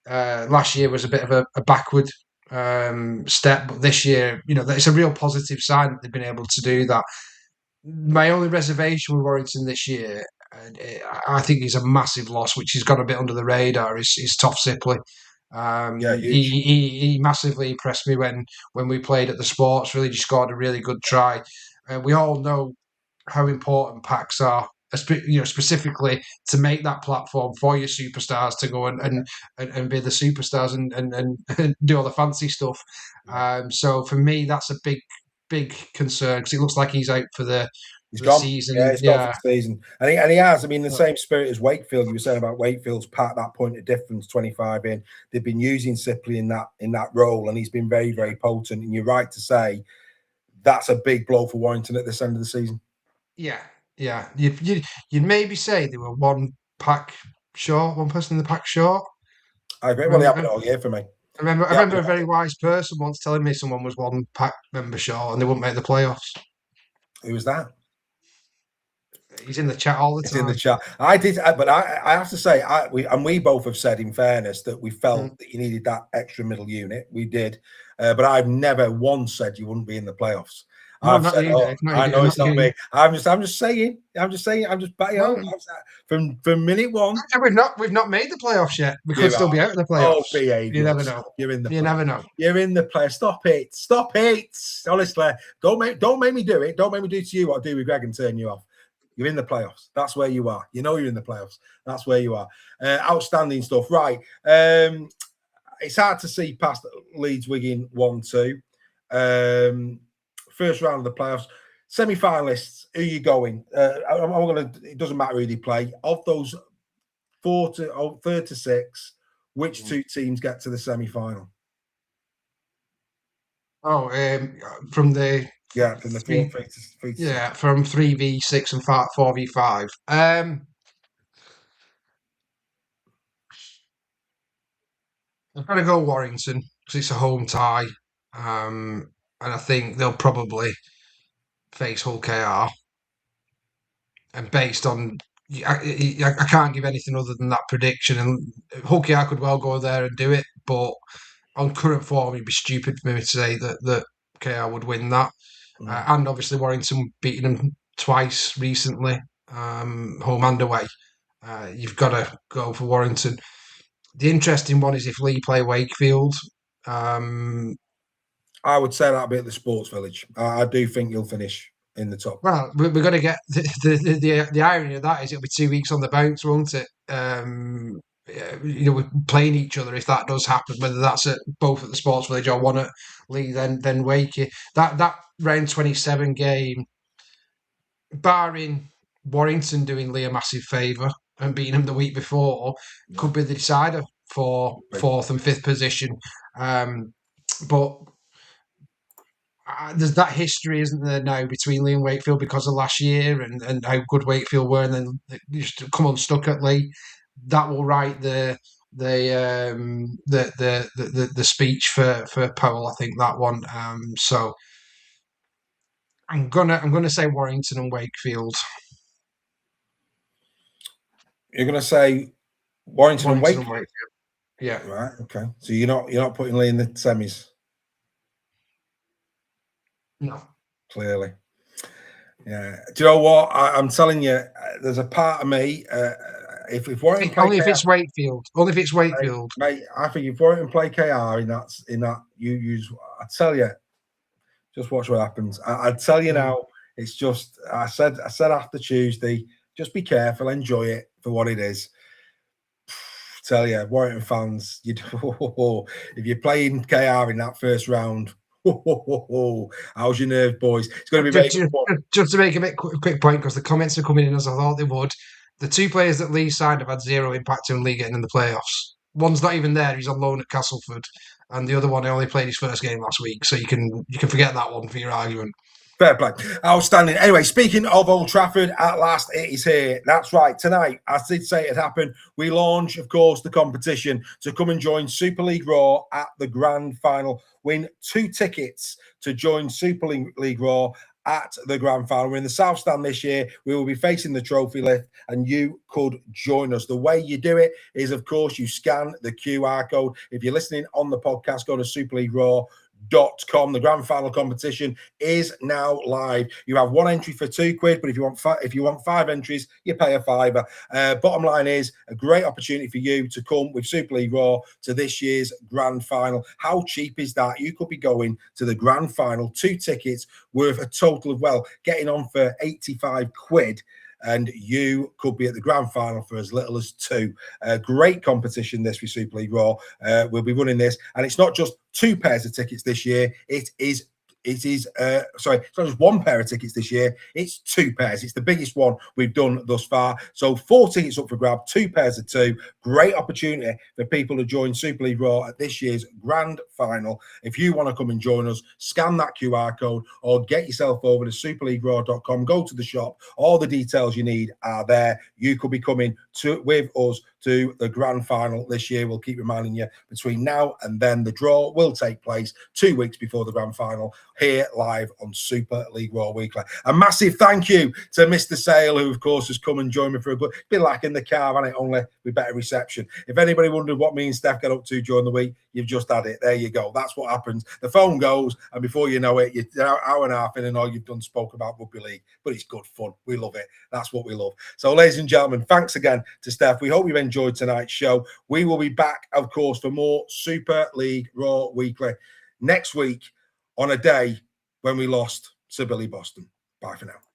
last year was a bit of a backward step, but this year, it's a real positive sign that they've been able to do that. My only reservation with Warrington this year, I think, is a massive loss, which has gone a bit under the radar, is Toff Sipley. Yeah, huge. He massively impressed me when we played at the Sports. Really, just scored a really good try. We all know how important packs are, specifically to make that platform for your superstars to go and be the superstars and do all the fancy stuff. So for me, that's a big concern because it looks like he's out for the gone. season. Yeah, he's gone for the season. And he has. I mean, the same spirit as Wakefield. You were saying about Wakefield's pack, that point of difference, 25 in. They've been using Sipley in that role, and he's been very, very potent. And you're right to say that's a big blow for Warrington at this end of the season. Yeah. You'd maybe say they were one pack short, one person in the pack short. I agree. Well, they happened all year for me. I remember a very wise person once telling me someone was one pack member short and they wouldn't make the playoffs. Who was that? He's in the chat all the time. It's in the chat. I did, but I have to say, we both have said, in fairness, that we felt that you needed that extra middle unit. We did, but I've never once said you wouldn't be in the playoffs. I've said, I know it's not me. I'm just saying. I'm just from minute one. We've not made the playoffs yet. We could still be out of the playoffs. Oh, behave. You never know. You're in the. You never know. You're in the play. Stop it. Honestly, don't make me do it. Don't make me do to you what I do with Greg and turn you off. You're in the playoffs. That's where you are. You know you're in the playoffs. That's where you are. Outstanding stuff. Right. It's hard to see past Leeds Wigan 1-2. First round of the playoffs. Semi-finalists, who are you going? It doesn't matter who they play. Of those 3rd to 6, which two teams get to the semi-final? From the 3 to from 3v6 and 4v5. I'm going to go Warrington because it's a home tie. And I think they'll probably face Hull KR. And based on, I can't give anything other than that prediction. And Hull KR could well go there and do it, but on current form, it'd be stupid for me to say that KR would win that. And obviously Warrington beating them twice recently, home and away. You've got to go for Warrington. The interesting one is if Lee play Wakefield. I would say that'll be at the Sports Village. I do think you'll finish in the top. Well, we're going to get the irony of that is it'll be 2 weeks on the bounce, won't it? We're playing each other if that does happen. Whether that's both at the Sports Village or one at Lee, then Wakey. That round 27 game, barring Warrington doing Lee a massive favour and beating him the week before, could be the decider for 4th and 5th position. But there's that history, isn't there, now between Lee and Wakefield because of last year and how good Wakefield were, and then they just come unstuck at Lee. That will write the speech for Powell. I think that one. So I'm gonna say Warrington and Wakefield. You're gonna say Warrington and Wakefield. Yeah. Right. Okay. So you're not putting Lee in the semis. No. Clearly. Yeah. Do you know what? I'm telling you, there's a part of me. If Warrington only if it's Wakefield. Only if it's Wakefield. Mate, I think if Warrington play KR in that you use. I tell you, just watch what happens. I tell you now, it's just. I said after Tuesday, just be careful, enjoy it for what it is. Tell you, Warrington fans, if you're playing KR in that first round. How's your nerve, boys? It's going to be very just to make a quick point, because the comments are coming in as I thought they would. The 2 players that Lee signed have had 0 impact on Lee getting in the playoffs. One's not even there; he's on loan at Castleford, and the other one only played his first game last week. So you can forget that one for your argument. Fair play. Outstanding. Anyway, speaking of Old Trafford, at last it is here. That's right. Tonight, I did say it happened. We launch, of course, the competition to come and join Super League Raw at the grand final. Win 2 tickets to join Super League Raw at the grand final. We're in the South Stand this year. We will be facing the trophy lift, and you could join us. The way you do it is, of course, you scan the QR code. If you're listening on the podcast, go to Super League Raw. superleagueraw.com. The grand final competition is now live. You have one entry for £2, but if you want 5 entries, you pay a £5. Bottom line is a great opportunity for you to come with Super League Raw to this year's grand final. How cheap is that? You could be going to the grand final, 2 tickets worth a total of, well, getting on for £85, and you could be at the grand final for as little as 2. Great competition this with Super League Raw. We'll be running this, and it's not just 2 pairs of tickets this year. It's not just 1 pair of tickets this year, it's 2 pairs. It's the biggest one we've done thus far. So 4 tickets up for grab, 2 pairs of 2. Great opportunity for people to join Super League Raw at this year's grand final. If you want to come and join us, scan that QR code or get yourself over to superleagueraw.com, go to the shop. All the details you need are there. You could be coming with us to the grand final this year. We'll keep reminding you between now and then. The draw will take place 2 weeks before the grand final here live on Super League Raw Weekly. A massive thank you to Mr. Sale, who of course has come and joined me for a good bit, like in the car, and it only with better reception. If anybody wondered what me and Steph get up to during the week, you've just had it. There you go. That's what happens. The phone goes, and before you know it, you're an hour and a half in, and all you've done spoke about rugby league. But it's good fun. We love it. That's what we love. So, ladies and gentlemen, thanks again to Steph. We hope you've enjoyed tonight's show. We will be back, of course, for more Super League Raw Weekly next week on a day when we lost Sir Billy Boston. Bye for now.